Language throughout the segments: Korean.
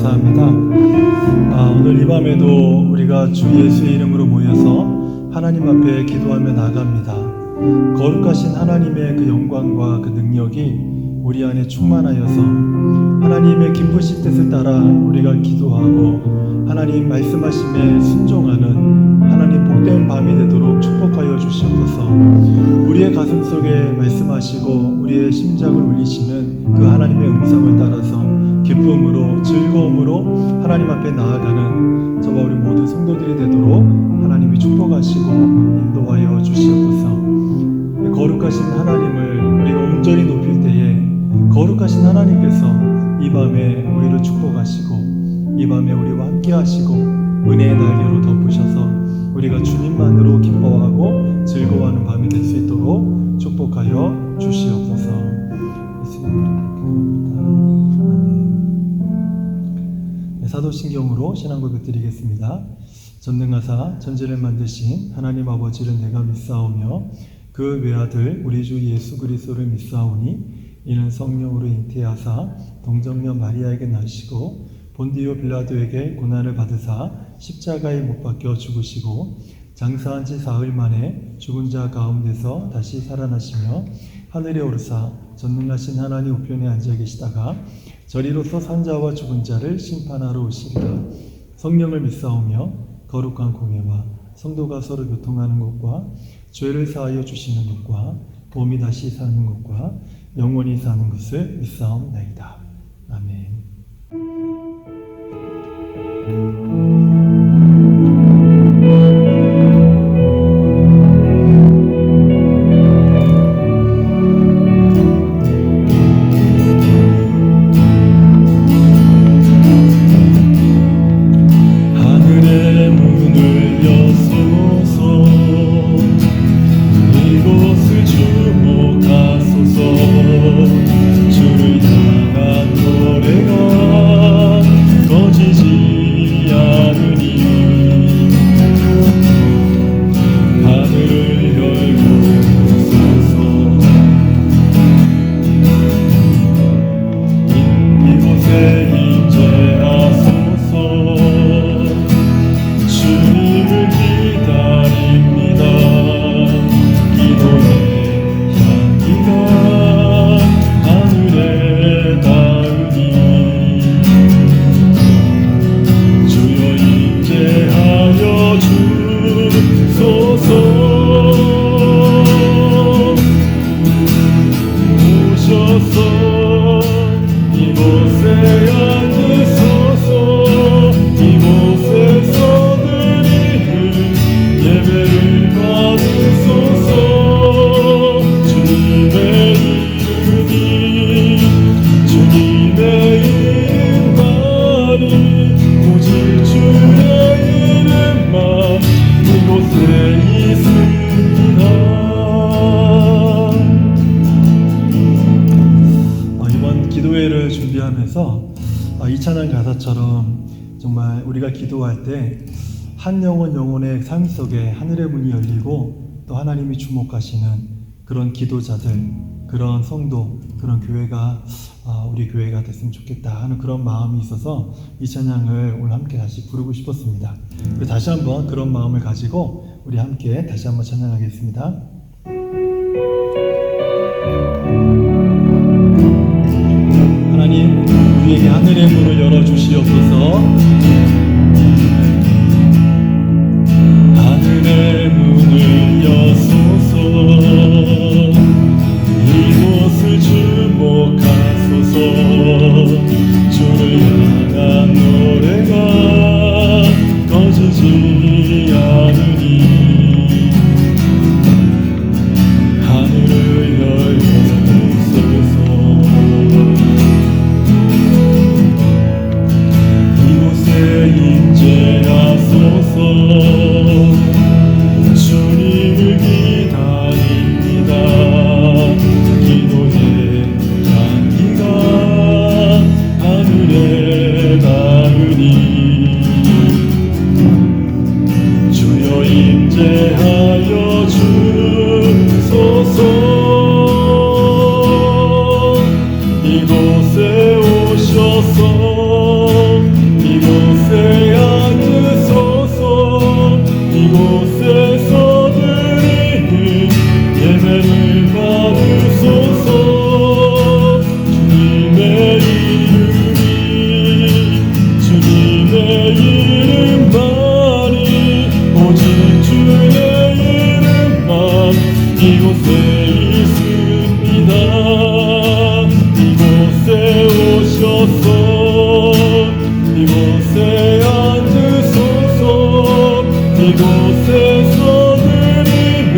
감사합니다. 오늘 이 밤에도 우리가 주 예수의 이름으로 모여서 하나님 앞에 기도하며 나갑니다. 거룩하신 하나님의 그 영광과 그 능력이 우리 안에 충만하여서 하나님의 기쁘신 뜻을 따라 우리가 기도하고 하나님 말씀하심에 순종하는 하나님 복된 밤이 되도록 축복하여 주시옵소서. 우리의 가슴 속에 말씀하시고 우리의 심장을 울리시는 그 하나님의 음성을 따라서 기쁨으로 즐거움으로 하나님 앞에 나아가는 저와 우리 모든 성도들이 되도록 하나님이 축복하시고 인도하여 주시옵소서. 거룩하신 하나님을 우리가 온전히 높일 때에 거룩하신 하나님께서 이 밤에 우리를 축복하시고 이 밤에 우리와 함께 하시고 은혜의 날개로 덮으셔서 우리가 주님만으로 기뻐하고 즐거워하는 밤이 될 수 있도록 축복하여 주시옵소서. 예수님으로 기도합니다. 아멘. 사도신경으로 신앙 고백 드리겠습니다. 전능하사 전지를 만드신 하나님 아버지를 내가 믿사오며 그 외아들 우리 주 예수 그리스도를 믿사오니 이는 성령으로 잉태하사 동정녀 마리아에게 나시고 본디오 빌라도에게 고난을 받으사 십자가에 못 박혀 죽으시고 장사한 지 사흘 만에 죽은 자 가운데서 다시 살아나시며 하늘에 오르사 전능하신 하나님 우편에 앉아 계시다가 저리로서 산자와 죽은 자를 심판하러 오시리라. 성령을 믿사오며 거룩한 공예와 성도가 서로 교통하는 것과 죄를 사하여 주시는 것과 몸이 다시 사는 것과 영원히 사는 것을 믿사옵나이다. 아멘. 이 찬양 가사처럼 정말 우리가 기도할 때 한 영혼의 삶 속에 하늘의 문이 열리고 또 하나님이 주목하시는 그런 기도자들, 그런 성도, 그런 교회가 우리 교회가 됐으면 좋겠다 하는 그런 마음이 있어서 이 찬양을 오늘 함께 다시 부르고 싶었습니다. 다시 한번 그런 마음을 가지고 우리 함께 다시 한번 찬양하겠습니다. 하나님, 우리에게 하늘의 문을 열어주시옵소서. 하늘의 문을 여소서. 이곳을 주목하소서. 주를 향한 노래가 꺼지지 않으니 오셔서 이곳에 앉으소서. 이곳에서 드리는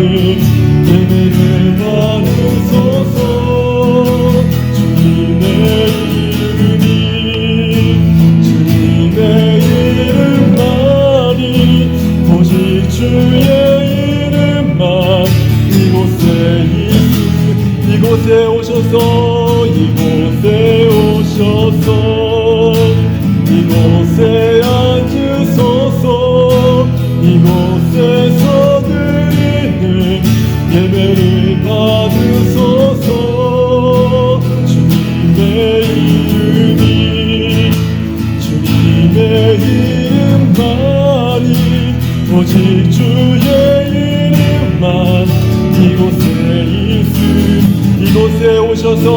예배를 받으소서. 주님의 이름만이 오직 주의 이름만 이곳에 오셔서 이곳에 앉으소서. 이곳에서 드리는 예배를 받으소서. 주님의 이름만이 오직 주의 이름만 이곳에 오셔서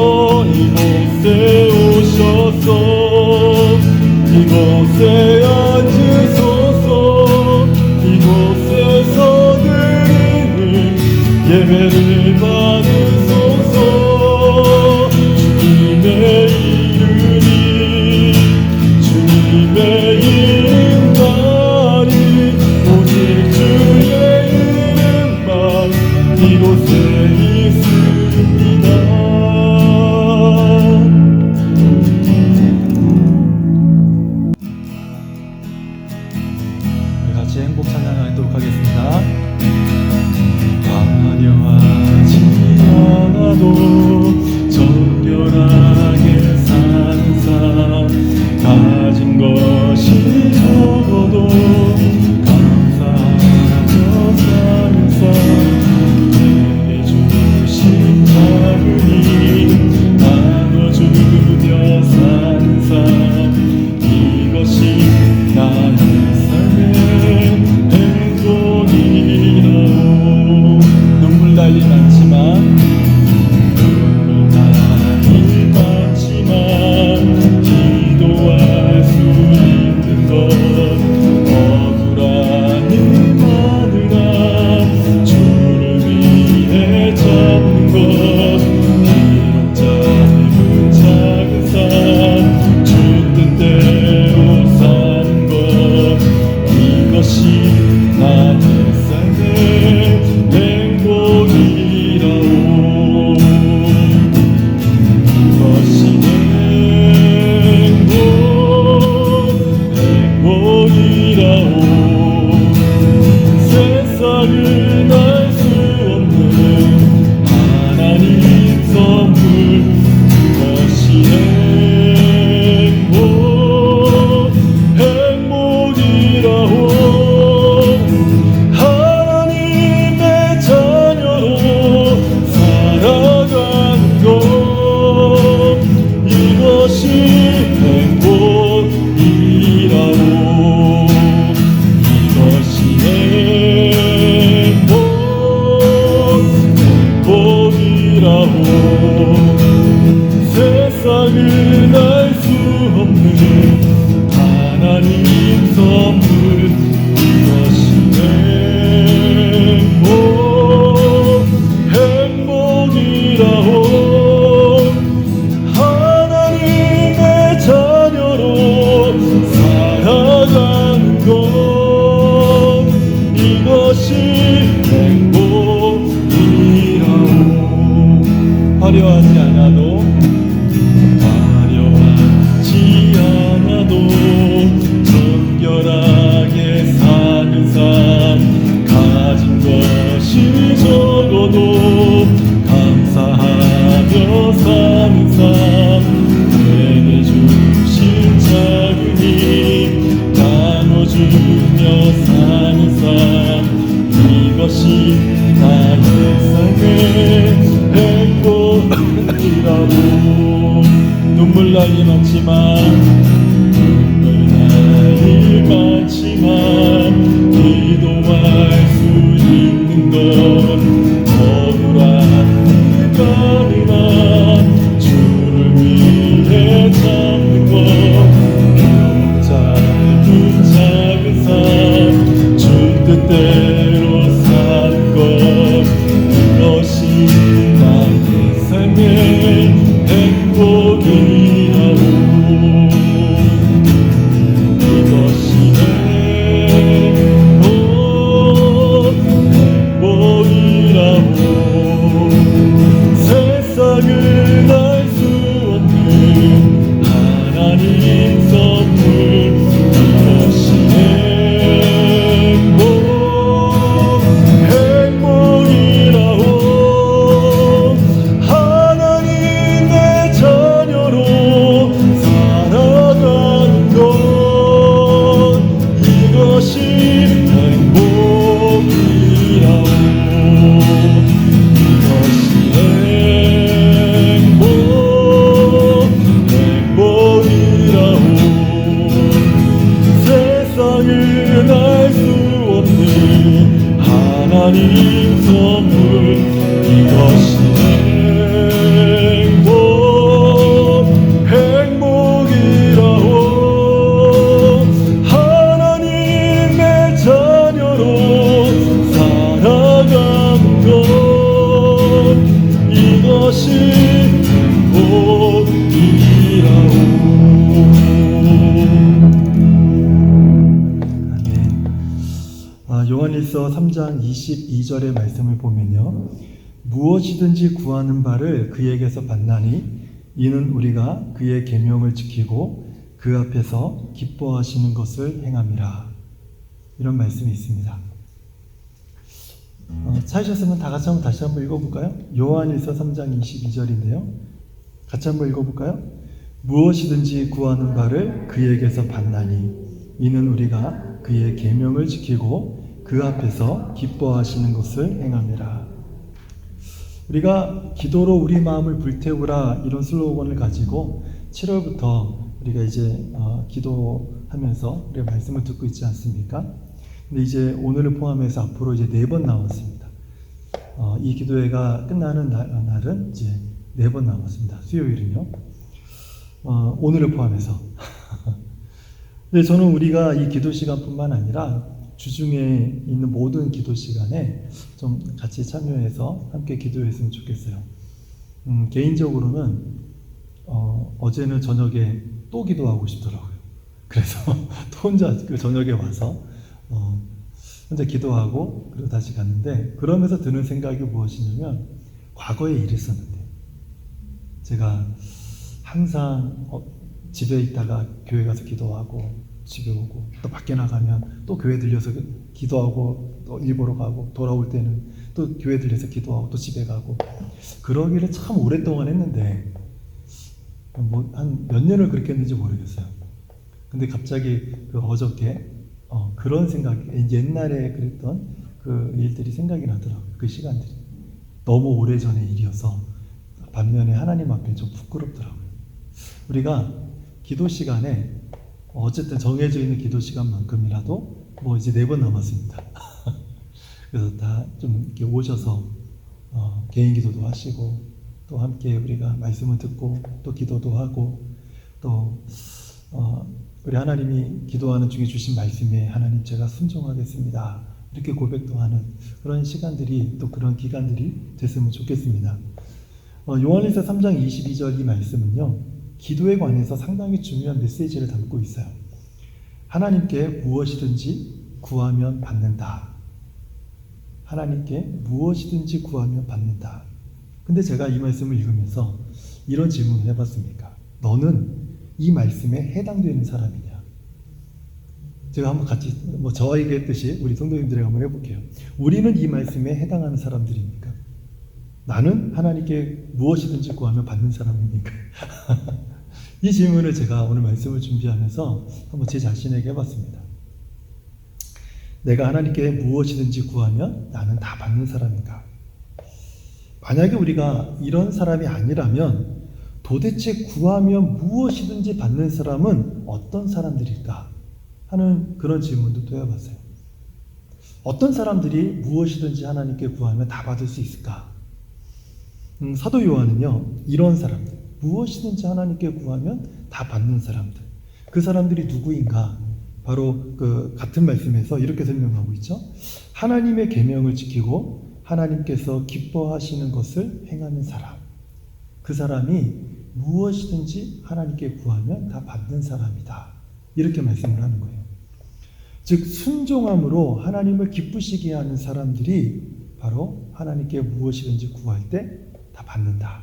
이곳에 앉으소서. 이곳에서 드리는 예배를 받으소서. 주님의 이름만이 오직 주의 이름만 이곳에 있습니다. 우리 같이 행복 찬양하도록 하겠습니다. 화려하지 않아도 정결하게 사는 삶, 가진 것이 적어도 감사하며 사는 삶, 내게 주신 작은 힘 나눠주며 사는 삶, 이것이 나의 삶의 행복이라오. 눈물 날일 많지만 기도할 수 있는 것, 억울한 일 마누라 주를 위해 잡는 것, 비록 짧은 작은 삶 주 뜻대로 사는 것, 이것이 나의 삶의 행복이라오. 이것이 행복이라오. 세상을 알 수 없는 하나님 선물, 그것이 행복이라오. 하나님의 자녀로 살아가는 것, 이것이 행복이라오. 이것이 행복이라오. 세상을 알 수 없는 하나님 선물, 이것이 행복이라오. 하나님의 자녀로 살아가는 것, 이것이 행복이라오. 화려하지 않아도 정결하게 사는 삶, 가진 것이 적어도 감사하며 사는 삶, 내게 주신 작은 힘 나눠주며 사는 삶, 이것이 나의 삶의 행복이라고. 눈물 날이 많지만 기도할 수 있는 것, 억울한 일만이나 주를 위해 잡는 것, 비록 짧은 작은 삶 주 뜻대로 사는 것, 그것이 나의 삶의 행복이라오. 요한일서 3장 22절의 말씀을 보면요, 무엇이든지 구하는 바를 그에게서 받나니 이는 우리가 그의 계명을 지키고 그 앞에서 기뻐하시는 것을 행함이라. 이런 말씀이 있습니다. 찾으셨으면 다 같이 한번 다시 한번 읽어볼까요? 요한일서 3장 22절인데요. 같이 한번 읽어볼까요? 무엇이든지 구하는 바를 그에게서 받나니 이는 우리가 그의 계명을 지키고 그 앞에서 기뻐하시는 것을 행함이라. 우리가 기도로 우리 마음을 불태우라 이런 슬로건을 가지고 7월부터 우리가 이제 기도하면서 우리가 말씀을 듣고 있지 않습니까? 근데 이제 오늘을 포함해서 앞으로 이제 4번 남았습니다. 이 기도회가 끝나는 날은 이제 4번 남았습니다. 수요일은요. 오늘을 포함해서. 근데 저는 우리가 이 기도 시간뿐만 아니라 주중에 있는 모든 기도 시간에 좀 같이 참여해서 함께 기도했으면 좋겠어요. 개인적으로는 어제는 저녁에 또 기도하고 싶더라고요. 그래서 또 혼자 그 저녁에 와서 혼자 기도하고 그리고 다시 갔는데, 그러면서 드는 생각이 무엇이냐면 과거에 이랬었는데 제가 항상 집에 있다가 교회 가서 기도하고 집에 오고 또 밖에 나가면 또 교회 들려서 기도하고 또 일 보러 가고 돌아올 때는 또 교회 들려서 기도하고 또 집에 가고 그러기를 참 오랫동안 했는데 뭐 한 몇 년을 그렇게 했는지 모르겠어요. 근데 갑자기 어저께 그런 생각이, 옛날에 그랬던 그 일들이 생각이 나더라고요. 그 시간들이 너무 오래전의 일이어서 반면에 하나님 앞에 좀 부끄럽더라고요. 우리가 기도 시간에 어쨌든 정해져 있는 기도 시간만큼이라도 뭐 이제 4번 남았습니다. 그래서 다 좀 이렇게 오셔서 개인 기도도 하시고 또 함께 우리가 말씀을 듣고 또 기도도 하고 또 우리 하나님이 기도하는 중에 주신 말씀에 하나님 제가 순종하겠습니다 이렇게 고백도 하는 그런 시간들이 또 그런 기간들이 됐으면 좋겠습니다. 요한일서 3장 22절 이 말씀은요, 기도에 관해서 상당히 중요한 메시지를 담고 있어요. 하나님께 무엇이든지 구하면 받는다. 하나님께 무엇이든지 구하면 받는다. 근데 제가 이 말씀을 읽으면서 이런 질문을 해봤습니까? 너는 이 말씀에 해당되는 사람이냐? 제가 한번 같이 저에게 했듯이 우리 성도님들에게 한번 해볼게요. 우리는 이 말씀에 해당하는 사람들입니까? 나는 하나님께 무엇이든지 구하면 받는 사람입니까? 이 질문을 제가 오늘 말씀을 준비하면서 한번 제 자신에게 해봤습니다. 내가 하나님께 무엇이든지 구하면 나는 다 받는 사람인가? 만약에 우리가 이런 사람이 아니라면 도대체 구하면 무엇이든지 받는 사람은 어떤 사람들일까? 하는 그런 질문도 또 해봤어요. 어떤 사람들이 무엇이든지 하나님께 구하면 다 받을 수 있을까? 사도 요한은요, 이런 사람들, 무엇이든지 하나님께 구하면 다 받는 사람들, 그 사람들이 누구인가? 바로 그 같은 말씀에서 이렇게 설명하고 있죠. 하나님의 계명을 지키고 하나님께서 기뻐하시는 것을 행하는 사람, 그 사람이 무엇이든지 하나님께 구하면 다 받는 사람이다. 이렇게 말씀을 하는 거예요. 즉 순종함으로 하나님을 기쁘시게 하는 사람들이 바로 하나님께 무엇이든지 구할 때 다 받는다.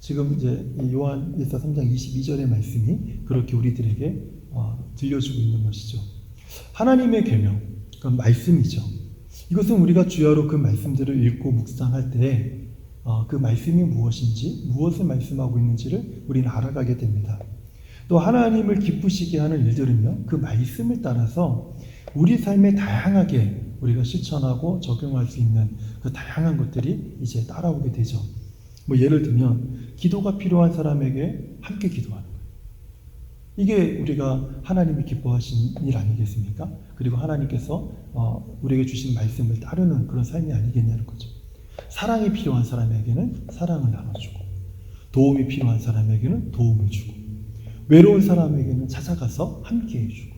지금 이제 요한일서 3장 22절의 말씀이 그렇게 우리들에게 들려주고 있는 것이죠. 하나님의 계명, 그건 말씀이죠. 이것은 우리가 주야로 그 말씀들을 읽고 묵상할 때 그 말씀이 무엇인지, 무엇을 말씀하고 있는지를 우리는 알아가게 됩니다. 또 하나님을 기쁘시게 하는 일들은요, 그 말씀을 따라서 우리 삶에 다양하게 우리가 실천하고 적용할 수 있는 그 다양한 것들이 이제 따라오게 되죠. 뭐 예를 들면 기도가 필요한 사람에게 함께 기도하는 거예요. 이게 우리가 하나님이 기뻐하신 일 아니겠습니까? 그리고 하나님께서 우리에게 주신 말씀을 따르는 그런 삶이 아니겠냐는 거죠. 사랑이 필요한 사람에게는 사랑을 나눠주고, 도움이 필요한 사람에게는 도움을 주고, 외로운 사람에게는 찾아가서 함께 해주고,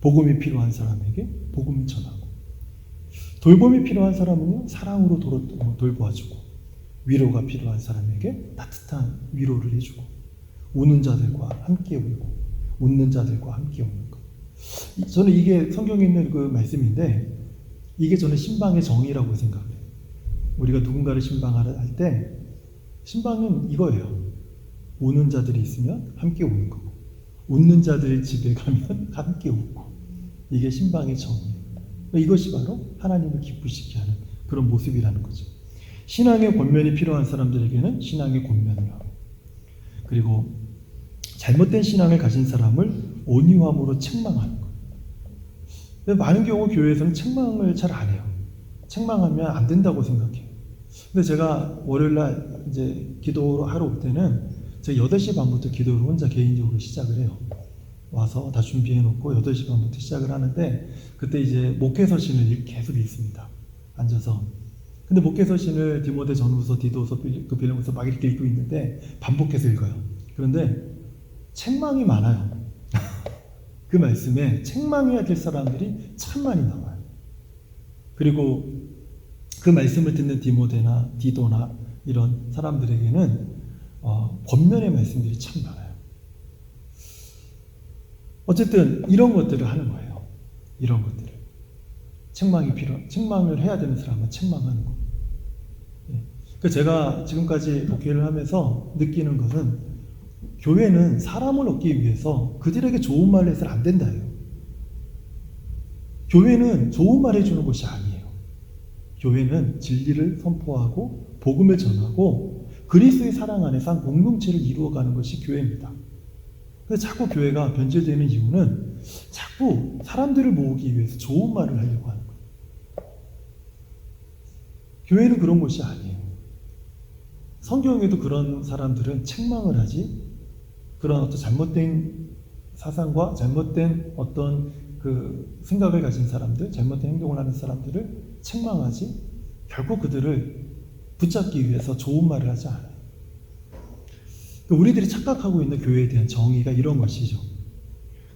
복음이 필요한 사람에게 복음을 전하고, 돌봄이 필요한 사람은요, 사랑으로 돌보아주고, 위로가 필요한 사람에게 따뜻한 위로를 해주고, 우는 자들과 함께 울고, 웃는 자들과 함께 웃는 것. 저는 이게 성경에 있는 그 말씀인데, 이게 저는 신방의 정의라고 생각해요. 우리가 누군가를 신방할 때 신방은 이거예요. 우는 자들이 있으면 함께 우는 거고, 웃는 자들 집에 가면 함께 웃고, 이게 신방의 정의예요. 이것이 바로 하나님을 기쁘시게 하는 그런 모습이라는 거죠. 신앙의 권면이 필요한 사람들에게는 신앙의 권면을 하고, 그리고 잘못된 신앙을 가진 사람을 온유함으로 책망하는 거예요. 많은 경우 교회에서는 책망을 잘 안 해요. 책망하면 안 된다고 생각해요. 근데 제가 월요일날 이제 기도하러 올 때는 제가 8시 반부터 기도를 혼자 개인적으로 시작을 해요. 와서 다 준비해 놓고 8시 반부터 시작을 하는데, 그때 이제 목회서신을 계속 읽습니다. 앉아서. 근데 목회서신을 디모데 전후서, 디도서, 빌립보서 막 이렇게 읽고 있는데 반복해서 읽어요. 그런데 책망이 많아요. 그 말씀에 책망해야 될 사람들이 참 많이 나와요. 그리고 그 말씀을 듣는 디모데나 디도나 이런 사람들에게는 권면의 말씀들이 참 많아요. 어쨌든 이런 것들을 하는 거예요. 이런 것들을. 책망을 해야 되는 사람은 책망하는 거. 그 제가 지금까지 목회를 하면서 느끼는 것은, 교회는 사람을 얻기 위해서 그들에게 좋은 말을 해서는 안 된다예요. 교회는 좋은 말 해주는 곳이 아니에요. 교회는 진리를 선포하고 복음을 전하고 그리스도의 사랑 안에서 한 공동체를 이루어가는 것이 교회입니다. 그래서 자꾸 교회가 변질되는 이유는 자꾸 사람들을 모으기 위해서 좋은 말을 하려고 하는 거예요. 교회는 그런 곳이 아니에요. 성경에도 그런 사람들은 책망을 하지, 그런 어떤 잘못된 사상과 잘못된 어떤 그 생각을 가진 사람들, 잘못된 행동을 하는 사람들을 책망하지, 결국 그들을 붙잡기 위해서 좋은 말을 하지 않아요. 우리들이 착각하고 있는 교회에 대한 정의가 이런 것이죠.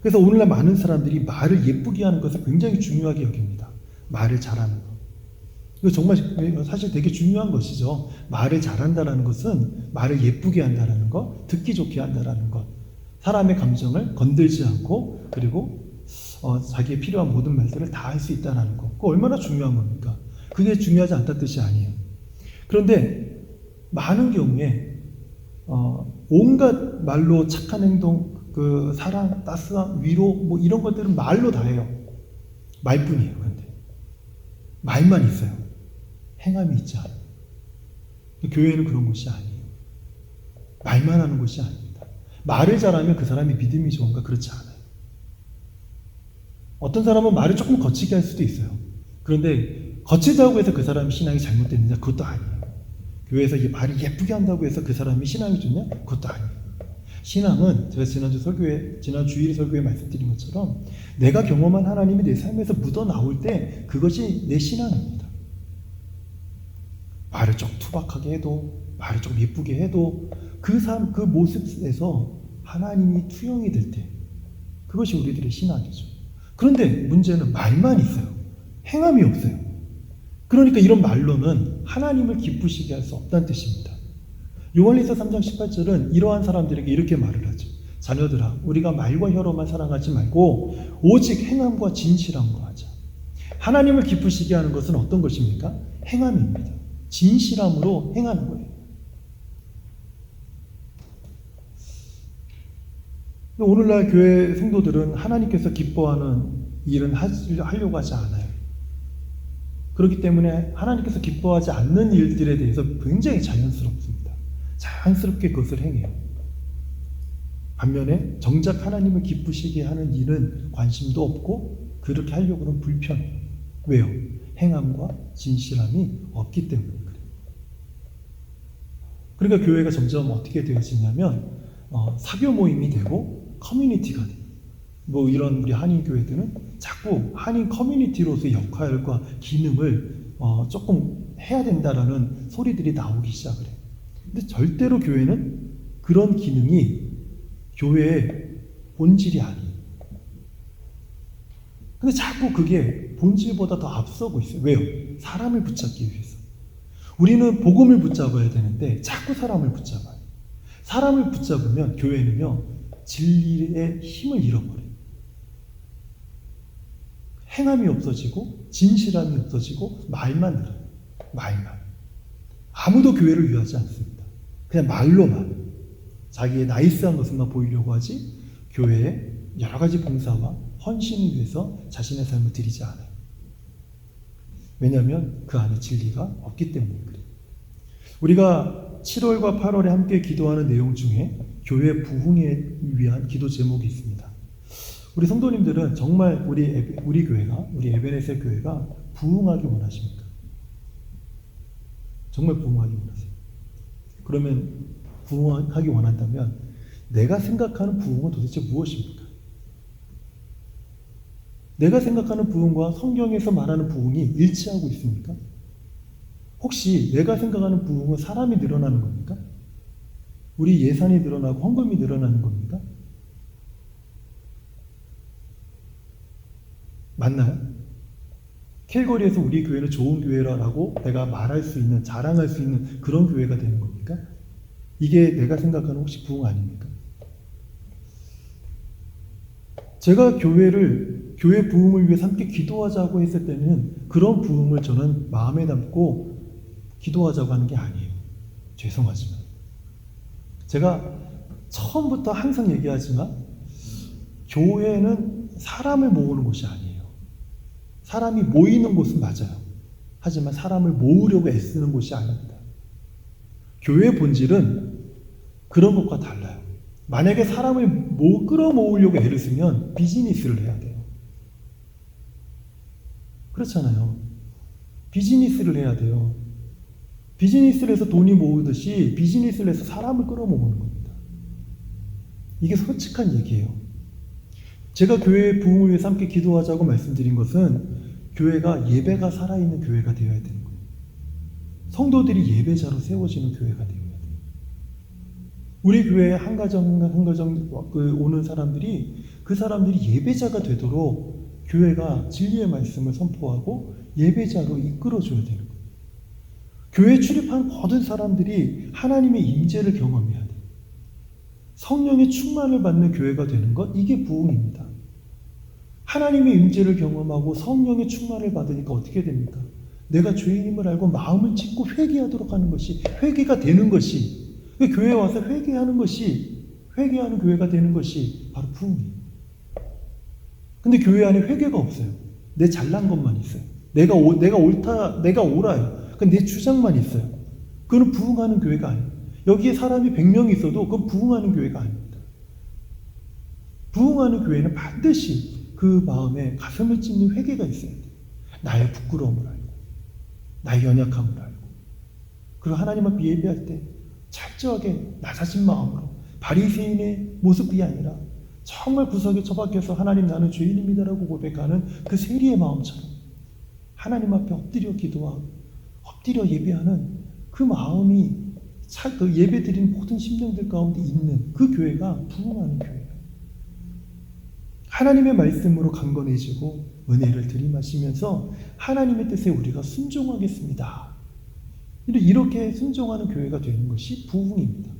그래서 오늘날 많은 사람들이 말을 예쁘게 하는 것을 굉장히 중요하게 여깁니다. 말을 잘하는 것. 이거 정말 사실 되게 중요한 것이죠. 말을 잘한다는 것은 말을 예쁘게 한다는 것, 듣기 좋게 한다는 것, 사람의 감정을 건들지 않고, 그리고 자기의 필요한 모든 말들을 다 할 수 있다는 것. 그거 얼마나 중요한 겁니까? 그게 중요하지 않다는 뜻이 아니에요. 그런데 많은 경우에 온갖 말로 착한 행동, 그 사랑, 따스함, 위로, 뭐 이런 것들은 말로 다 해요. 말뿐이에요. 그런데 말만 있어요. 행함이 있지 않아요. 교회는 그런 곳이 아니에요. 말만 하는 곳이 아닙니다. 말을 잘하면 그 사람이 믿음이 좋은가? 그렇지 않아요. 어떤 사람은 말을 조금 거치게 할 수도 있어요. 그런데 거치다고 해서 그 사람이 신앙이 잘못됐느냐? 그것도 아니에요. 교회에서 이 말을 예쁘게 한다고 해서 그 사람이 신앙이 좋냐? 그것도 아니에요. 신앙은 제가 지난 주일 설교에 말씀드린 것처럼 내가 경험한 하나님이 내 삶에서 묻어 나올 때 그것이 내 신앙입니다. 말을 좀 투박하게 해도, 말을 좀 예쁘게 해도 그 모습에서 하나님이 투영이 될 때 그것이 우리들의 신앙이죠. 그런데 문제는 말만 있어요. 행함이 없어요. 그러니까 이런 말로는 하나님을 기쁘시게 할 수 없다는 뜻입니다. 요한일서 3장 18절은 이러한 사람들에게 이렇게 말을 하죠. 자녀들아, 우리가 말과 혀로만 사랑하지 말고 오직 행함과 진실함으로 하자. 하나님을 기쁘시게 하는 것은 어떤 것입니까? 행함입니다. 진실함으로 행하는 거예요. 오늘날 교회 성도들은 하나님께서 기뻐하는 일은 하려고 하지 않아요. 그렇기 때문에 하나님께서 기뻐하지 않는 일들에 대해서 굉장히 자연스럽습니다. 자연스럽게 그것을 행해요. 반면에 정작 하나님을 기쁘시게 하는 일은 관심도 없고 그렇게 하려고는 불편해요. 왜요? 행함과 진실함이 없기 때문에 그래요. 그러니까 교회가 점점 어떻게 되어지냐면 사교 모임이 되고 커뮤니티가 돼요. 뭐 이런 우리 한인 교회들은 자꾸 한인 커뮤니티로서의 역할과 기능을 조금 해야 된다라는 소리들이 나오기 시작을 해요. 근데 절대로 교회는 그런 기능이 교회의 본질이 아니에요. 근데 자꾸 그게 본질보다 더 앞서고 있어요. 왜요? 사람을 붙잡기 위해서. 우리는 복음을 붙잡아야 되는데 자꾸 사람을 붙잡아요. 사람을 붙잡으면 교회는요, 진리의 힘을 잃어버려요. 행함이 없어지고 진실함이 없어지고 말만 늘어요. 말만. 아무도 교회를 위하지 않습니다. 그냥 말로만 자기의 나이스한 것을만 보이려고 하지 교회에 여러 가지 봉사와 헌신을 위해서 자신의 삶을 드리지 않아요. 왜냐하면 그 안에 진리가 없기 때문에 그래요. 우리가 7월과 8월에 함께 기도하는 내용 중에 교회 부흥에 위한 기도 제목이 있습니다. 우리 성도님들은 정말 우리 교회가, 우리 에베네셀 교회가 부흥하기 원하십니까? 정말 부흥하기 원하세요. 그러면 부흥하기 원한다면 내가 생각하는 부흥은 도대체 무엇입니까? 내가 생각하는 부흥과 성경에서 말하는 부흥이 일치하고 있습니까? 혹시 내가 생각하는 부흥은 사람이 늘어나는 겁니까? 우리 예산이 늘어나고 헌금이 늘어나는 겁니까? 맞나요? 캘거리에서 우리 교회는 좋은 교회라고 내가 말할 수 있는, 자랑할 수 있는 그런 교회가 되는 겁니까? 이게 내가 생각하는 혹시 부흥 아닙니까? 제가 교회 부흥을 위해 함께 기도하자고 했을 때는 그런 부흥을 저는 마음에 담고 기도하자고 하는 게 아니에요. 죄송하지만. 제가 처음부터 항상 얘기하지만 교회는 사람을 모으는 곳이 아니에요. 사람이 모이는 곳은 맞아요. 하지만 사람을 모으려고 애쓰는 곳이 아닙니다. 교회의 본질은 그런 것과 달라요. 만약에 사람을 끌어모으려고 애를 쓰면 비즈니스를 해야 돼요. 그렇잖아요. 비즈니스를 해야 돼요. 비즈니스를 해서 돈이 모으듯이 비즈니스를 해서 사람을 끌어모으는 겁니다. 이게 솔직한 얘기예요. 제가 교회의 부흥을 위해서 함께 기도하자고 말씀드린 것은 교회가 예배가 살아있는 교회가 되어야 되는 거예요. 성도들이 예배자로 세워지는 교회가 되어야 돼요. 우리 교회에 한 가정 오는 사람들이 그 사람들이 예배자가 되도록 교회가 진리의 말씀을 선포하고 예배자로 이끌어줘야 되는 거예요. 교회에 출입한 모든 사람들이 하나님의 임재를 경험해야 돼요. 성령의 충만을 받는 교회가 되는 것, 이게 부흥입니다. 하나님의 임재를 경험하고 성령의 충만을 받으니까 어떻게 됩니까? 내가 죄인임을 알고 마음을 찢고 회개하도록 하는 것이, 회개가 되는 것이, 교회에 와서 회개하는 교회가 되는 것이 바로 부흥이에요. 근데 교회 안에 회개가 없어요. 내 잘난 것만 있어요. 내가 옳아요. 근데 내 주장만 있어요. 그건 부흥하는 교회가 아니에요. 여기에 사람이 100명 있어도 그건 부흥하는 교회가 아닙니다. 부흥하는 교회는 반드시 그 마음에 가슴을 찢는 회개가 있어야 돼요. 나의 부끄러움을 알고, 나의 연약함을 알고, 그리고 하나님 앞에 예배할 때 철저하게 낮아진 마음으로, 바리새인의 모습이 아니라 정말 구석에 처박혀서 하나님 나는 죄인입니다라고 고백하는 그 세리의 마음처럼 하나님 앞에 엎드려 기도하고 엎드려 예배하는 그 마음이 그 예배드리는 모든 심령들 가운데 있는 그 교회가 부흥하는 교회예요. 하나님의 말씀으로 강건해지고 은혜를 들이마시면서 하나님의 뜻에 우리가 순종하겠습니다. 이렇게 순종하는 교회가 되는 것이 부흥입니다.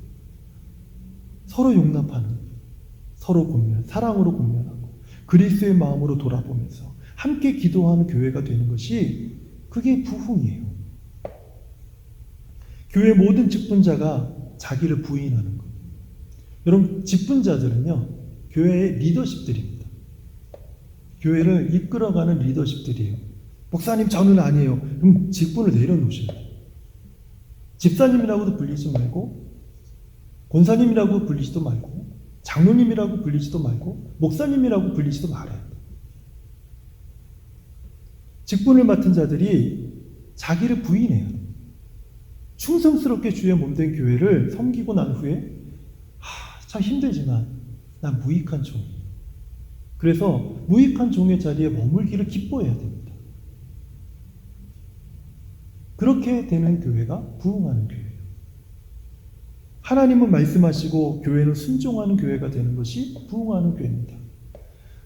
서로 용납하는, 서로 사랑으로 권면하고 그리스도의 마음으로 돌아보면서 함께 기도하는 교회가 되는 것이, 그게 부흥이에요. 교회 모든 직분자가 자기를 부인하는 것. 여러분, 직분자들은요, 교회의 리더십들입니다. 교회를 이끌어가는 리더십들이에요. 목사님, 저는 아니에요. 그럼 직분을 내려놓으셔야 돼요. 집사님이라고도 불리지 말고, 권사님이라고 불리지도 말고, 장로님이라고 불리지도 말고, 목사님이라고 불리지도 말아야 돼요. 직분을 맡은 자들이 자기를 부인해요. 충성스럽게 주의 몸된 교회를 섬기고 난 후에 참 힘들지만 난 무익한 종이에요. 그래서 무익한 종의 자리에 머물기를 기뻐해야 됩니다. 그렇게 되는 교회가 부흥하는 교회예요. 하나님은 말씀하시고 교회는 순종하는 교회가 되는 것이 부흥하는 교회입니다.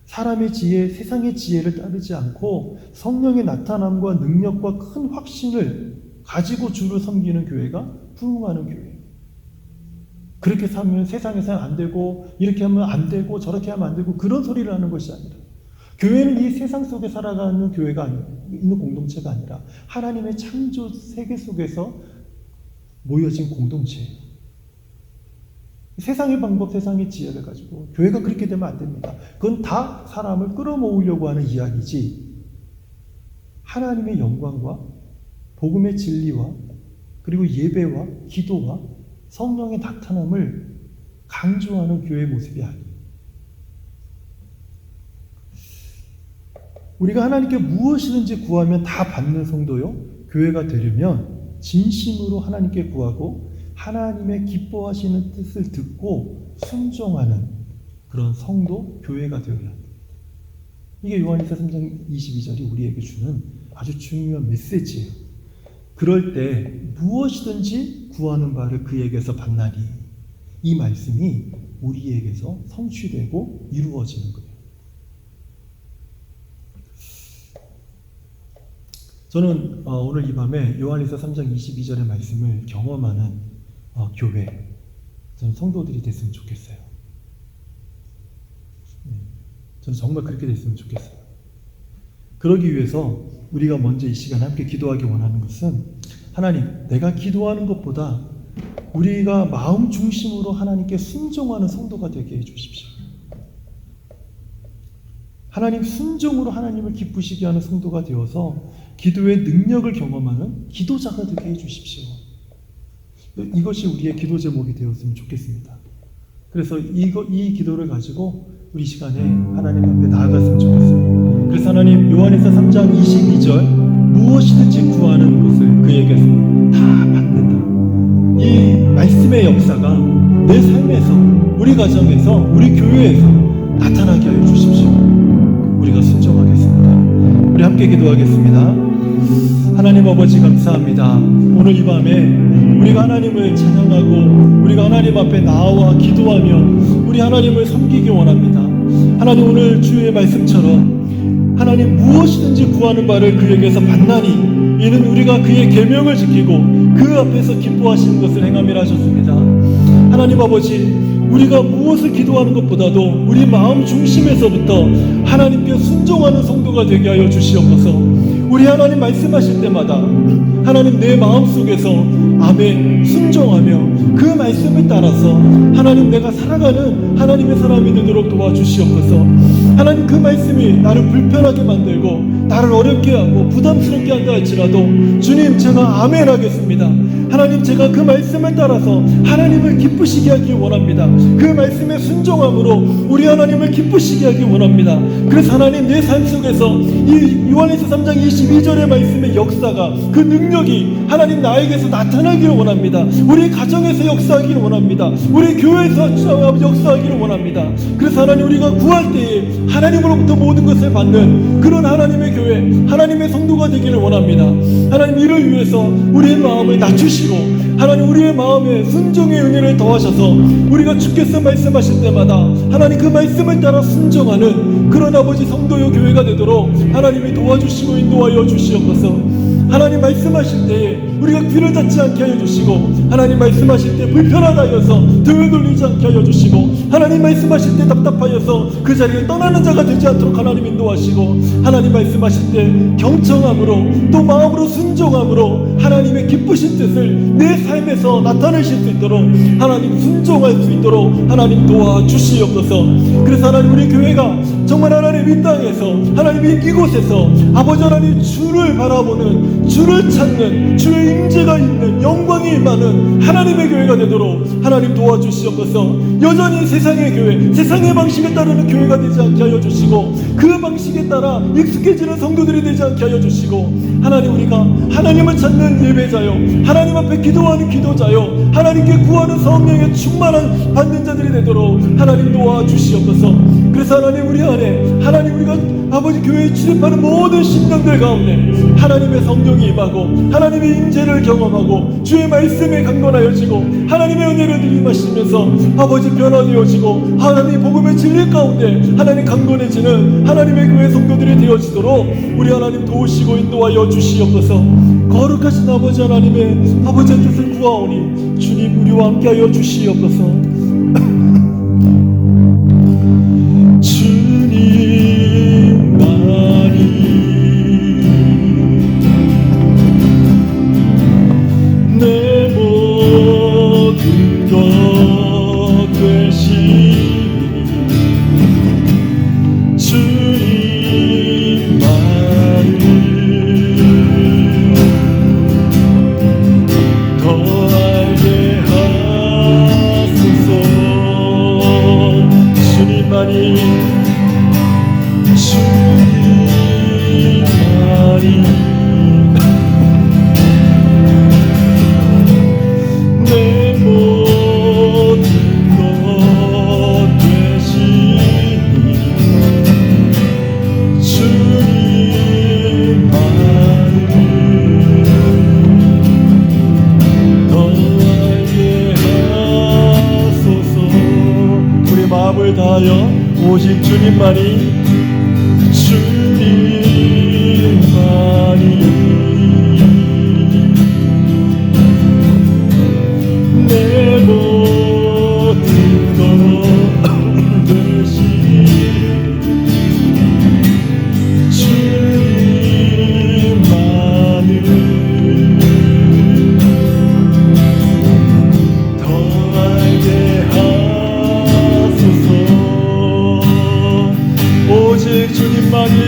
사람의 지혜, 세상의 지혜를 따르지 않고 성령의 나타남과 능력과 큰 확신을 가지고 주를 섬기는 교회가 부흥하는 교회예요. 그렇게 살면 세상에서는 안 되고, 이렇게 하면 안 되고, 저렇게 하면 안 되고, 그런 소리를 하는 것이 아니라 교회는 이 세상 속에 살아가는 교회가 있는 공동체가 아니라 하나님의 창조 세계 속에서 모여진 공동체예요. 세상의 방법, 세상의 지혜를 가지고 교회가 그렇게 되면 안 됩니다. 그건 다 사람을 끌어모으려고 하는 이야기지, 하나님의 영광과 복음의 진리와 그리고 예배와 기도와 성령의 나타남을 강조하는 교회의 모습이 아니에요. 우리가 하나님께 무엇이든지 구하면 다 받는 성도요, 교회가 되려면 진심으로 하나님께 구하고 하나님의 기뻐하시는 뜻을 듣고 순종하는 그런 성도, 교회가 되어야 합니다. 이게 요한일서 3장 22절이 우리에게 주는 아주 중요한 메시지예요. 그럴 때 무엇이든지 구하는 바를 그에게서 받나니, 이 말씀이 우리에게서 성취되고 이루어지는 거예요. 저는 오늘 이 밤에 요한일서 3장 22절의 말씀을 경험하는 교회, 저는 성도들이 됐으면 좋겠어요. 저는 정말 그렇게 됐으면 좋겠어요. 그러기 위해서 우리가 먼저 이 시간 함께 기도하기 원하는 것은, 하나님, 내가 기도하는 것보다 우리가 마음 중심으로 하나님께 순종하는 성도가 되게 해주십시오. 하나님 순종으로 하나님을 기쁘시게 하는 성도가 되어서 기도의 능력을 경험하는 기도자가 되게 해주십시오. 이것이 우리의 기도 제목이 되었으면 좋겠습니다. 그래서 이 기도를 가지고 우리 시간에 하나님 앞에 나아갔으면 좋겠어요. 그래서 하나님, 요한일서 3장 22절 무엇이든지 구하는 것을 그에게서 다 받는다, 이 말씀의 역사가 내 삶에서, 우리 가정에서, 우리 교회에서 나타나게 하여 주십시오. 우리가 순종하겠습니다. 우리 함께 기도하겠습니다. 하나님 아버지, 감사합니다. 오늘 이 밤에 우리가 하나님을 찬양하고 우리가 하나님 앞에 나와 기도하며 우리 하나님을 섬기기 원합니다. 하나님, 오늘 주의 말씀처럼 하나님 무엇이든지 구하는 바를 그에게서 받나니, 이는 우리가 그의 계명을 지키고 그 앞에서 기뻐하시는 것을 행함이라 하셨습니다. 하나님 아버지, 우리가 무엇을 기도하는 것보다도 우리 마음 중심에서부터 하나님께 순종하는 성도가 되게 하여 주시옵소서. 우리 하나님 말씀하실 때마다 하나님 내 마음속에서 아멘 순종하며 그 말씀을 따라서 하나님 내가 살아가는 하나님의 사람이 되도록 도와주시옵소서. 하나님, 그 말씀이 나를 불편하게 만들고 나를 어렵게 하고 부담스럽게 한다 할지라도 주님, 제가 아멘 하겠습니다. 하나님, 제가 그 말씀을 따라서 하나님을 기쁘시게 하기 원합니다. 그 말씀에 순종함으로 우리 하나님을 기쁘시게 하기 원합니다. 그래서 하나님, 내 삶 속에서 이 요한일서 3장 22절의 말씀의 역사가, 그 능력이 하나님 나에게서 나타나기를 원합니다. 우리 가정에서 역사하기를 원합니다. 우리 교회에서 역사하기를 원합니다. 그래서 하나님, 우리가 구할 때에 하나님으로부터 모든 것을 받는 그런 하나님의 교회, 하나님의 성도가 되기를 원합니다. 하나님, 이를 위해서 우리의 마음을 낮추시고 하나님, 우리의 마음에 순종의 은혜를 더하셔서 우리가 주께서 말씀하실 때마다 하나님 그 말씀을 따라 순종하는 그런 아버지 성도의 교회가 되도록 하나님이 도와주시고 인도하여 주시옵소서. 하나님 말씀하실 때에 우리가 귀를 닫지 않게 하여 주시고, 하나님 말씀하실 때 불편하다 하여서 등을 돌리지 않게 하여 주시고, 하나님 말씀하실 때 답답하여서 그 자리에 떠나는 자가 되지 않도록 하나님 인도하시고, 하나님 말씀하실 때 경청함으로 또 마음으로 순종함으로 하나님의 기쁘신 뜻을 내 삶에서 나타내실 수 있도록 하나님 순종할 수 있도록 하나님 도와주시옵소서. 그래서 하나님, 우리 교회가 정말 하나님 이 땅에서 하나님 이곳에서 아버지 하나님 주를 바라보는, 주를 찾는, 주의 임재가 있는, 영광이 임하는 하나님의 교회가 되도록 하나님 도와주시옵소서. 여전히 세상의 교회, 세상의 방식에 따르는 교회가 되지 않게 하여 주시고, 그 방식에 따라 익숙해지는 성도들이 되지 않게 하여 주시고, 하나님, 우리가 하나님을 찾는 예배자요, 하나님 앞에 기도하는 기도자요, 하나님께 구하는 성령의 충만한 받는 자들이 되도록 하나님 도와주시옵소서. 그래서 하나님, 우리 안에 하나님, 우리가 아버지 교회에 출입하는 모든 심령들 가운데 하나님의 성령이 임하고 하나님의 임재를 경험하고 주의 말씀에 강건하여지고 하나님의 은혜를 들이마시면서 아버지 변화되어지고 하나님 복음의 진리 가운데 하나님 강건해지는 하나님의 교회 성도들이 되어지도록 우리 하나님 도우시고 인도하여 주시옵소서. 거룩하신 아버지 하나님의 아버지의 뜻을 구하오니 주님, 우리와 함께하여 주시옵소서. 주님, 주님만이 내 모든 것 되시니 주님만을 더 알게 하소서. 우리 마음을 다하여 오직 주님만이 내 모든 것 되시니 주님만을 더 알게 하소서. 오직 주님만이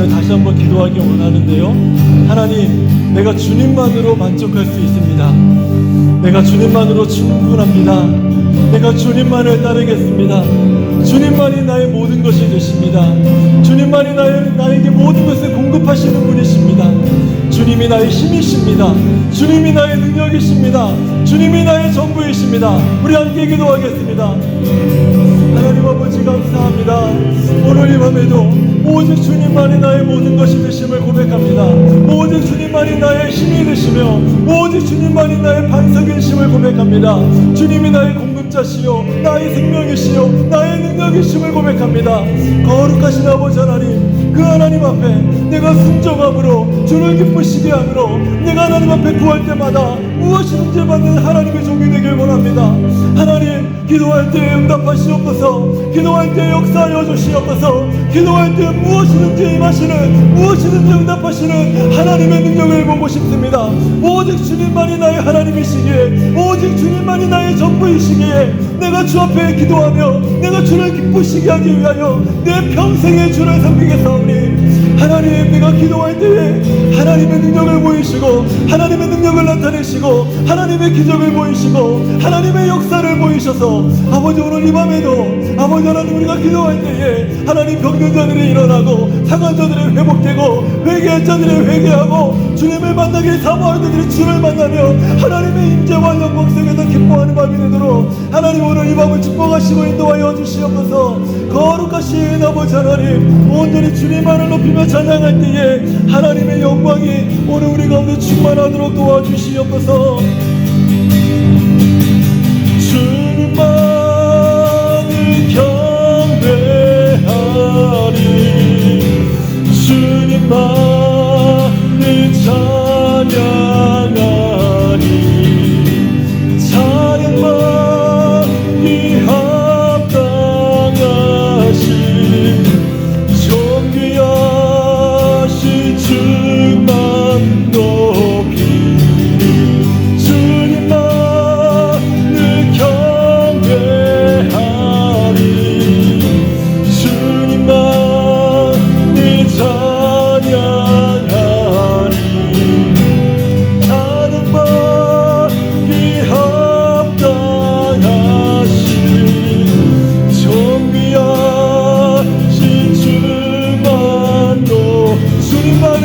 다시 한번 기도하기 원하는데요. 하나님, 내가 주님만으로 만족할 수 있습니다. 내가 주님만으로 충분합니다. 내가 주님만을 따르겠습니다. 주님만이 나의 모든 것이 되십니다. 주님만이 나에게 모든 것을 공급하시는 분이십니다. 주님이 나의 힘이십니다. 주님이 나의 능력이십니다. 주님이 나의 전부이십니다. 우리 함께 기도하겠습니다. 하나님 아버지 감사합니다. 오늘 이 밤에도 오직 주님만이 나의 모든 것이 되심을 고백합니다. 오직 주님만이 나의 힘이 되시며 오직 주님만이 나의 반석이심을 고백합니다. 주님이 나의 공급자시요 나의 생명이시요 나의 능력이심을 고백합니다. 거룩하신 아버지 하나님, 그 하나님 앞에 내가 순종함으로 주를 기쁘시게 함으로 내가 하나님 앞에 구할 때마다 무엇이든지 받는 하나님의 종이 되길 원합니다. 하나님, 기도할 때 응답하시옵소서. 기도할 때 역사하여 주시옵소서. 기도할 때 무엇이든지 임하시는, 무엇이든지 응답하시는 하나님의 능력을 보고 싶습니다. 오직 주님만이 나의 하나님이시기에, 오직 주님만이 나의 전부이시기에 내가 주 앞에 기도하며 내가 주를 기쁘시게 하기 위하여 내 평생에 주를 섬기겠사오니 하나님, 내가 기도할 때에 하나님의 능력을 보이시고 하나님의 능력을 나타내시고 하나님의 기적을 보이시고 하나님의 역사를 보이셔서 아버지 오늘 이 밤에도 아버지 하나님 우리가 기도할 때에 하나님 병든 자들이 일어나고 상한 자들이 회복되고 회개한 자들이 회개하고 주님을 만나길 사모하는 자들이 주를 만나며 하나님의 임재와 영광 속에서 기뻐하는 밤이 되도록 하나님 오늘 이 밤을 축복하시고 인도하여 주시옵소서. 거룩하신 아버지 하나님 온전히 주님만을 높이며 찬양할 때에 하나님의 영광이 오늘 우리 가운데 충만하도록 도와주시옵소서. 주님만을 경배하리 주님만을 찬양하리 찬양만이 합당하신 존귀하신 주만 높이리 주님만을 경배하리 주님만을 찬양하리 찬양받기 합당하신 존귀하신 주만 주님만을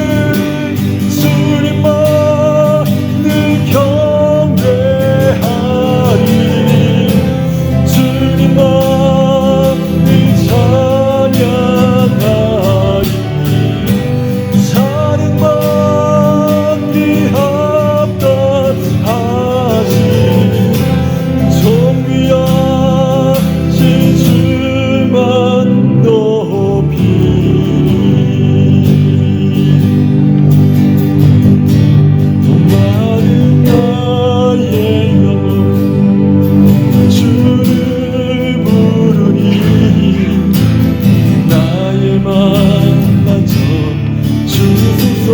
경배하리 주님만을 찬양하리 찬양받기 합당하신 존귀하신 주만 높이리 목마른 나의 영혼 주를 부르니 나의 맘마저 주소서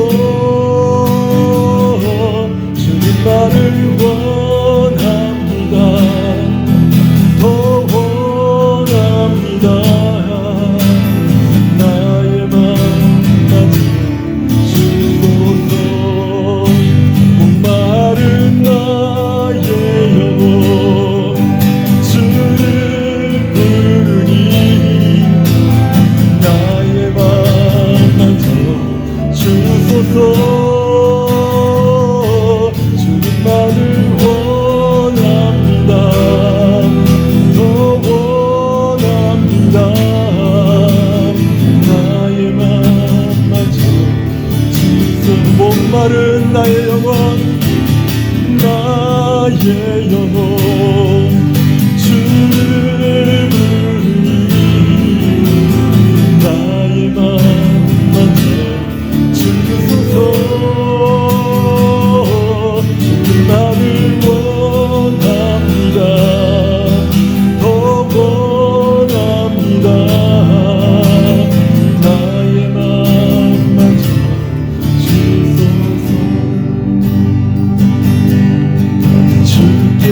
주님만을 원합니다 더 원합니다 나의 맘마저 주소서 목마른 나의 영혼 주를 부르니 나의 맘마저 주소서 주님만을 원합니다 더 원합니다 나의 맘마저 주소서 목마른 나의 영혼 나의 영혼 주를 부르니 나의 맘마저 주소서 주님만을 원합니다 더 원합니다 나의 맘마저 주소서 주께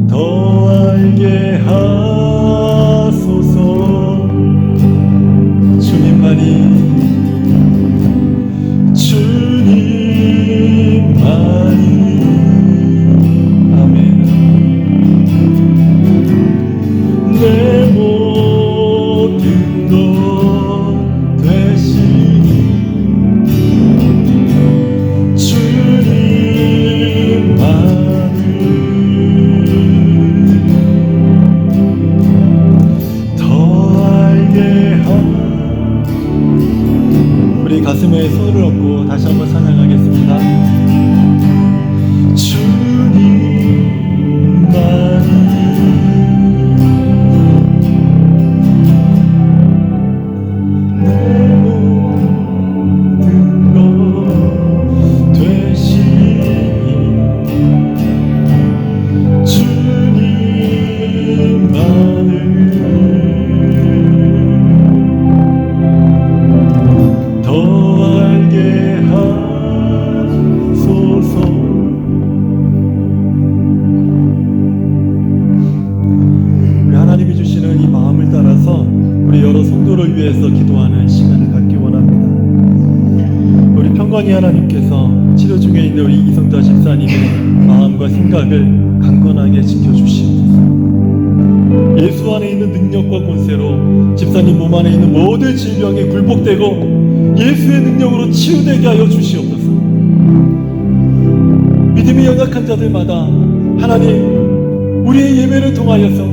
더 알게 하소서. 주님만이 아멘. 내 모든 것 되시니 주님만을 더 알게 우리 가슴에 손을 얹고 다시 한번 찬양하겠습니다. 위해서 기도하는 시간을 갖기 원합니다. 우리 평강의 하나님께서 치료 중에 있는 우리 이성자 집사님의 마음과 생각을 강건하게 지켜주시옵소서. 예수 안에 있는 능력과 권세로 집사님 몸 안에 있는 모든 질병에 굴복되고 예수의 능력으로 치유되게 하여 주시옵소서. 믿음이 연약한 자들마다 하나님 우리의 예배를 통하여서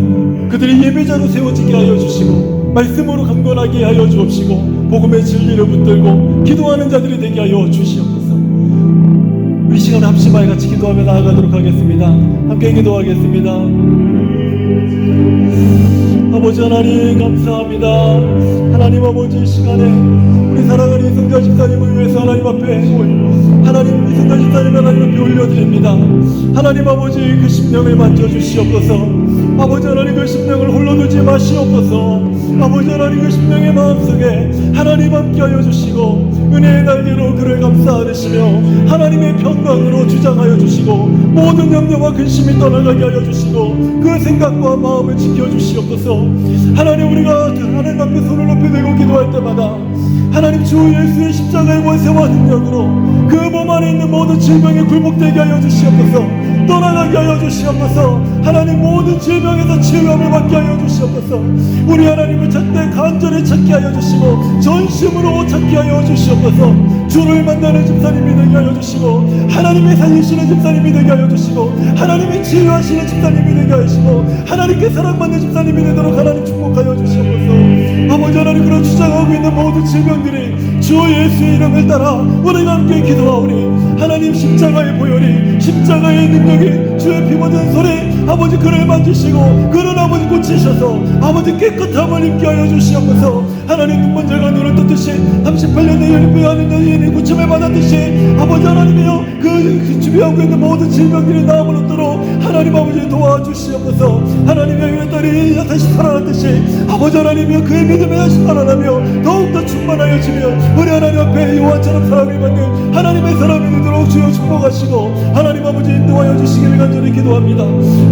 그들이 예배자로 세워지게 하여 주시고 말씀으로 강건하게 하여 주옵시고 복음의 진리를 붙들고 기도하는 자들이 되게 하여 주시옵소서. 이 시간 합심하여 같이 기도하며 나아가도록 하겠습니다. 함께 기도하겠습니다. 아버지 하나님 감사합니다. 하나님 아버지 이 시간에 우리 사랑하는 이성자 집사님을 위해서 하나님 앞에 하나님 이성자 집사님 하나님 앞에 올려드립니다. 하나님 아버지 그 심령을 만져주시옵소서. 아버지 하나님 그 심령을 홀로 두지 마시옵소서. 아버지 하나님 그 심령의 마음속에 하나님 함께하여 주시고 은혜의 날개로 그를 감싸 안으시며 하나님의 평강으로 주장하여 주시고 모든 염려와 근심이 떠나가게 하여 주시고 그 생각과 마음을 지켜주시옵소서. 하나님 우리가 하나님 앞에 손을 높이 들고 기도할 때마다 하나님 주 예수의 십자가의 권세와 능력으로 그 몸 안에 있는 모든 질병에 굴복되게 하여 주시옵소서. 떠나가게 하여 주시옵소서. 하나님 모든 질병에서 치유함을 받게 하여 주시옵소서. 우리 하나님을 찾되 간절히 찾게 하여 주시고 전심으로 찾게 하여 주시옵소서. 주를 만나는 집사님이 되게 하여 주시고 하나님의 살리시는 집사님이 되게 하여 주시고 하나님의 치유하시는 집사님이 되게 하시고 하나님께 사랑받는 집사님이 되도록 하나님 축복하여 주시옵소서. 아버지 하나님 그런 주장하고 있는 모든 질병들이 주 예수의 이름을 따라 우리가 함께 기도하오니 하나님 십자가의 보혈이 십자가의 능력이 주의 피 묻은 소리 아버지 그를 만지시고 그를 아버지 고치셔서 아버지 깨끗함을 입게 하여 주시옵소서. 하나님 눈먼자가 눈을 떴듯이 38년의 열매하는 여인이 고침을 받았듯이 아버지 하나님이여 그 주변하고 있는 모든 질병들이 나음을 얻도록 하나님 아버지 도와주시옵소서. 하나님의 위에 딸이 다시 살아났듯이 아버지 하나님이여 그의 믿음에 다시 살아나며 더욱더 충만하여 지며 우리 하나님 앞에 요한처럼 사람이 받는 하나님의 사람이 되도록 주여 축복하시고 하나님 아버지 인도하여 주시길 간절히 기도합니다.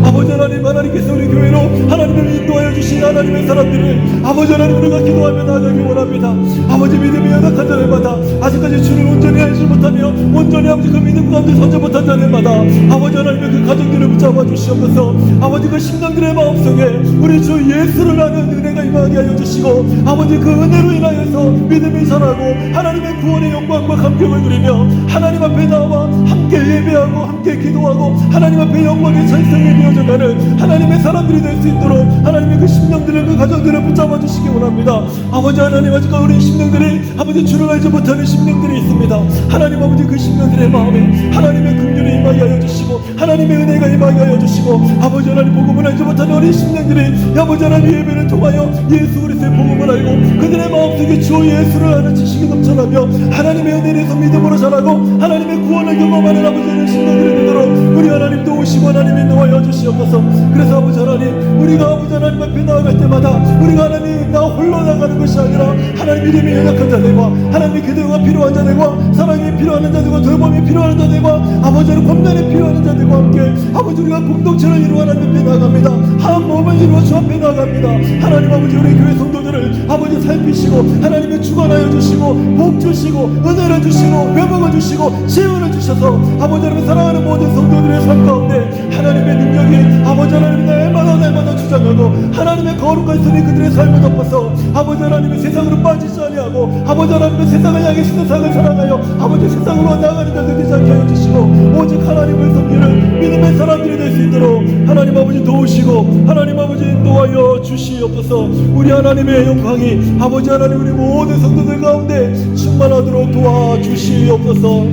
아버지 하나님 하나님께서 우리 교회로 하나님을 인도하여 주신 하나님의 사람들을 아버지 하나님 우리가 기도하며 나아가기 원합니다. 아버지 믿음이 연약한 자들마다 아직까지 주를 온전히 알지 못하며 온전히 아버지 그 믿음 가운데 서지 못한 자들마다 아버지 하나님의 그 가정들을 붙잡아 주시옵소서. 아버지 그 심령들의 마음속에 우리 주 예수를 아는 은혜가 임하게 하여 주시고 아버지 그 은혜로 인하여서 믿음이 자라고 하나님의 구원의 영광과 감격을 누리며 하나님 앞에 나와 함께 예배하고 함께 기도하고 하나님 앞에 영광의 찬송이 되어져가는 하나님의 사람들이 될 수 있도록 하나님의 그 심령들을 그 가정들을 붙잡아 주시기 원합니다. 아버지 하나님 아직까지 우리 심령들이 아버지 주를 알지 못하는 심령들이 있습니다. 하나님 아버지 그 심령들의 마음에 하나님의 긍휼이 임하게 하여 주시고 하나님의 은혜가 임하게 하여 주시고 아버지 하나님 복음을 알지 못하는 우리 심령들이 아버지 하나님 예배를 통하여 예수 그리스도의 복음을 알고 그들의 마음속에 주 예수를 아는 지식이 넘쳐나며 하나님의 은혜에서 믿음으로 자라고 하나님의 구원을 경험하는 아버지 하나님 심령들이 되도록 우리 하나님 도우시고 하나님 인도하여 주시옵소서. 그래서 아버지 하나님, 우리가 아버지 하나님 앞에 나아갈 때마다 우리가 하나님 나 홀로 나가는 것이 아니라 하나님 믿음이 연약한 자들과 하나님의 기도가 필요한 자들과 사랑이 필요한 자들과 돌봄이 필요한 자들과 아버지 하나님 권면이 필요한 자들과 함께 아버지 우리가 공동체를 이루어 하나님 앞에 나아갑니다. 한 몸을 이루어 주 앞에 나아갑니다. 하나님 아버지 우리 교회 성도들을 아버지 살피시고 하나님의 주관하여 주시고 복 주시고 은혜를 주시고 회복을 주시고 치유를 주셔서 아버지 하나님 사랑하는 모든 성도들의 삶 가운데 하나님의 능력이 아버지 하나님 날마다 주장하고 하나님의 거룩한 손이 그들의 삶을 덮어서 아버지 하나님의 세상으로 빠지지 아니하고 아버지 하나님의 세상을 향해 세상을 사랑하여 아버지 세상으로 나가는 자들 되지 않게 하여 주시고 오직 하나님을 섬기는 믿음의 사람들이 될 수 있도록 하나님 아버지 도우시고 하나님 아버지 인도하여 주시옵소서. 우리 하나님의 영광이 아버지 하나님 우리 모든 성도들 가운데 충만하도록 도와주시옵소서.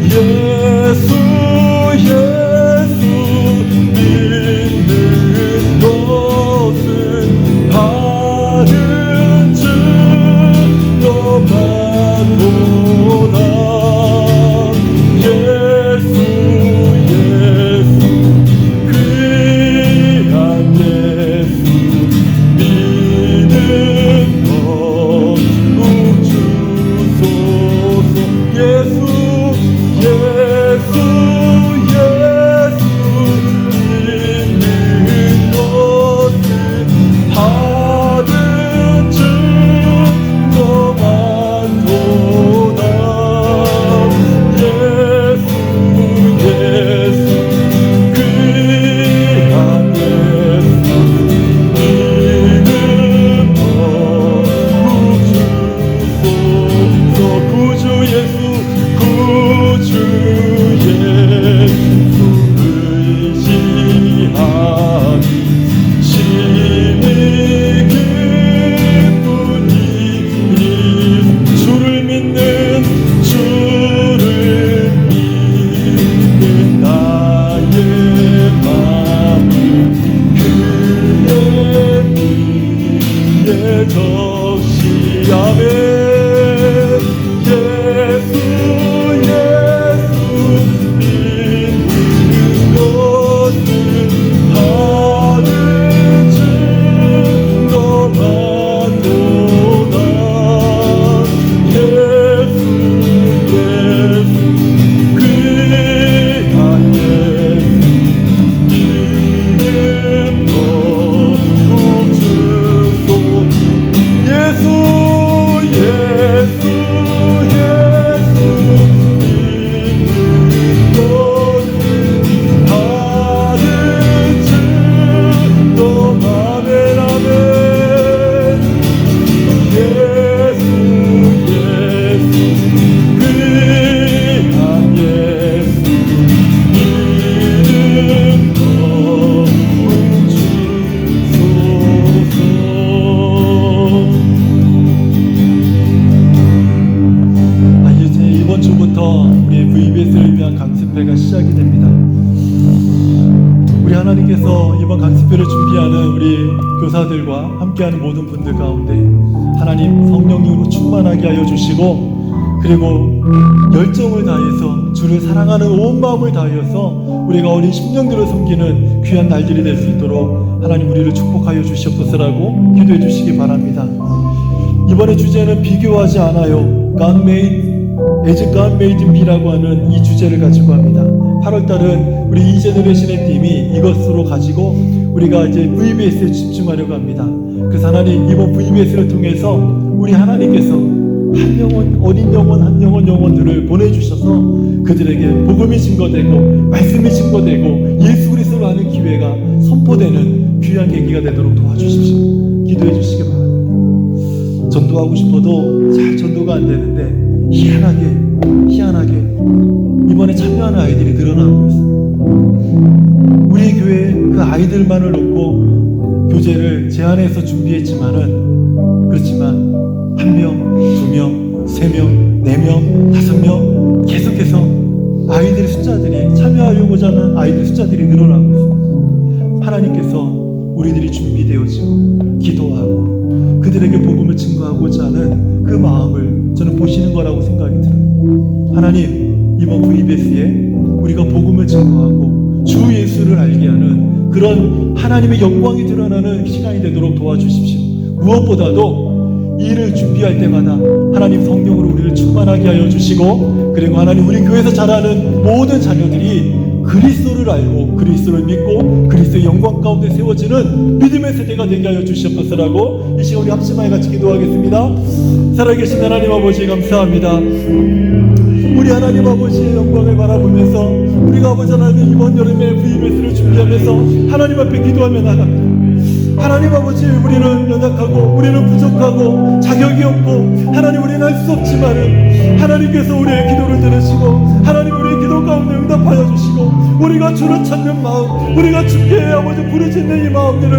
예수 믿는 것은 다른 줄 너만보다 예수 귀한 예수 믿는 것 주소서. 예수 믿는 것은 받은 줄 너만보다 예수 귀한 예수 믿는 것 주소서. 구주 예수 의지하니 심히 기쁘니 주를 믿는 나의 마음 그의 미에 적시하며 이번 강습회를 준비하는 우리 교사들과 함께하는 모든 분들 가운데 하나님 성령님으로 충만하게 하여 주시고 그리고 열정을 다해서 주를 사랑하는 온 마음을 다하여서 우리가 어린 심령들을 섬기는 귀한 날들이 될 수 있도록 하나님 우리를 축복하여 주시옵소서라고 기도해 주시기 바랍니다. 이번에 주제는 비교하지 않아요. God made as God made me라고 하는 이 주제를 가지고 합니다. 8월달은 우리 이제너레이션의 팀이 이것으로 가지고 우리가 이제 VBS에 집중하려고 합니다. 그래서 하나님 이번 VBS를 통해서 우리 하나님께서 한 영혼, 어린 영혼, 한 영혼들을 보내주셔서 그들에게 복음이 증거되고 말씀이 증거되고 예수 그리스도로 하는 기회가 선포되는 귀한 계기가 되도록 도와주십시오. 기도해 주시기 바랍니다. 전도하고 싶어도 잘 전도가 안 되는데 희한하게 이번에 참여하는 아이들이 늘어나고 있습니다. 우리 교회 그 아이들만을 놓고 교재를 제안해서 준비했지만은 그렇지만 1명, 2명, 3명, 4명, 5명 계속해서 아이들 숫자들이 참여하려고자 하는 아이들 숫자들이 늘어나고 있습니다. 하나님께서 우리들이 준비되어지고 기도하고 그들에게 복음을 증거하고자 하는 그 마음을 저는 보시는 거라고 생각이 들어요. 하나님 이번 VBS에 우리가 복음을 증거하고 주 예수를 알게 하는 그런 하나님의 영광이 드러나는 시간이 되도록 도와주십시오. 무엇보다도 이 일을 준비할 때마다 하나님 성령으로 우리를 충만하게 하여 주시고, 그리고 하나님 우리 교회에서 자라는 모든 자녀들이 그리스도를 알고 그리스도를 믿고 그리스도의 영광 가운데 세워지는 믿음의 세대가 되게 하여 주시옵소서라고 이 시간 우리 합심하여 같이 기도하겠습니다. 살아계신 하나님 아버지 감사합니다. 우리 하나님 아버지의 영광을 바라보면서 우리가 아버지 하나님 이번 여름에 VBS를 준비하면서 하나님 앞에 기도하며 나갑니다. 하나님 아버지, 우리는 연약하고 우리는 부족하고 자격이 없고 하나님 우리는 할 수 없지만은 하나님께서 우리의 기도를 들으시고 하나님 우리의 기도 가운데 응답하여 주시고 우리가 주를 찾는 마음, 우리가 주께 아버지 부르짖는 이 마음들을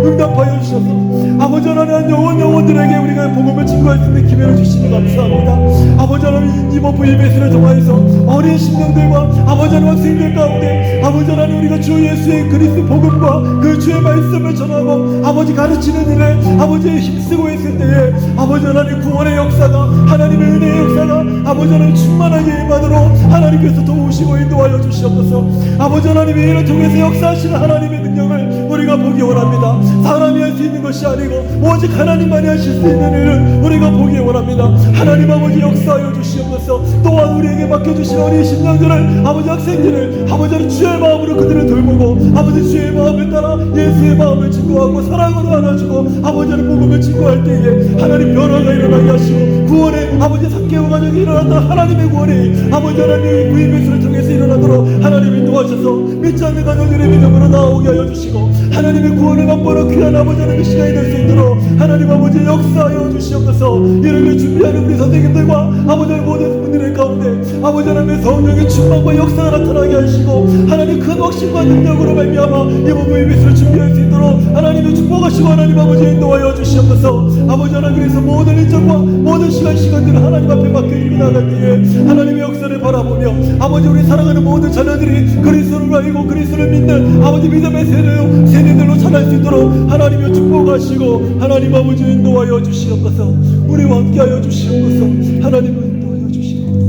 응답하여 주셔서 아버지 하나님 영혼들에게 우리가 복음을 증거할 수 있는 기회를 주시니 감사합니다. 아버지 하나님 이번 VBS를 통하여서 어린 심령들과 아버지 하나님 학생들 가운데 아버지 하나님 우리가 주 예수의 그리스도 복음과 그 주의 말씀을 전하고 아버지 가르치는 일에 아버지 힘쓰고 있을 때에 아버지 하나님 구원의 역사가 하나님의 은혜의 역사가 아버지 하나님 충만하게 임하도록 하나님께서 도우시고 인도하여 주시옵소서. 아버지 하나님 이 일을 통해서 역사하시는 하나님의 능력을 우리가 보기 원합니다. 사람이 할 수 있는 것이 아니고 오직 하나님만이 하실 수 있는 일을 우리가 보기 원합니다. 하나님 아버지 역사하여 주시옵소서. 또한 우리에게 맡겨주신 어린 심령들을 아버지 학생들을 아버지 하나님 주의 마음으로 그들을 돌보고 아버지 주의 마음을 따라 예수의 마음을 증거하고 사랑으로 안아주고 아버지 하나님 복음을 증거할 때에 하나님 변화가 일어나게 하시고 구원의 아버지 삭개오 가정이 일어났다 하나님의 구원이 아버지 하나님 VBS를 통해서 일어나도록 하나님이 도와주셔서 믿지 않는 가정들의 믿음으로 나오게 하여 주시고 하나님의 구원을 맛보러 귀한 아버지 하나님의 시간이 될 수 있도록 하나님 아버지 역사하여 주시옵소서. 이를 준비하는 우리 선생님들과 아버지 하나님 모든 분들의 가운데 아버지 하나님의 성령의 충만과 역사가 나타나게 하시고 하나님 큰 확신과 능력으로 말미암아 이번 VBS를 준비할 수 있도록 하나님의 축복하시고 하나님 아버지 인도하여 주시옵소서. 아버지 하나님 그래서 모든 일정과 모든 시간들을 하나님 앞에 맡겨 나갈 때에 하나님의 역사를 바라보며 아버지 우리 사랑하는 모든 자녀들이 그리스도를 알고 그리스도를 믿는 아버지 믿음의 세대들로 자랄 수 있도록 하나님의 축복하시고 하나님 아버지 인도하여 주시옵소서. 우리와 함께하여 주시옵소서. 하나님을 인도하여 주시옵소서.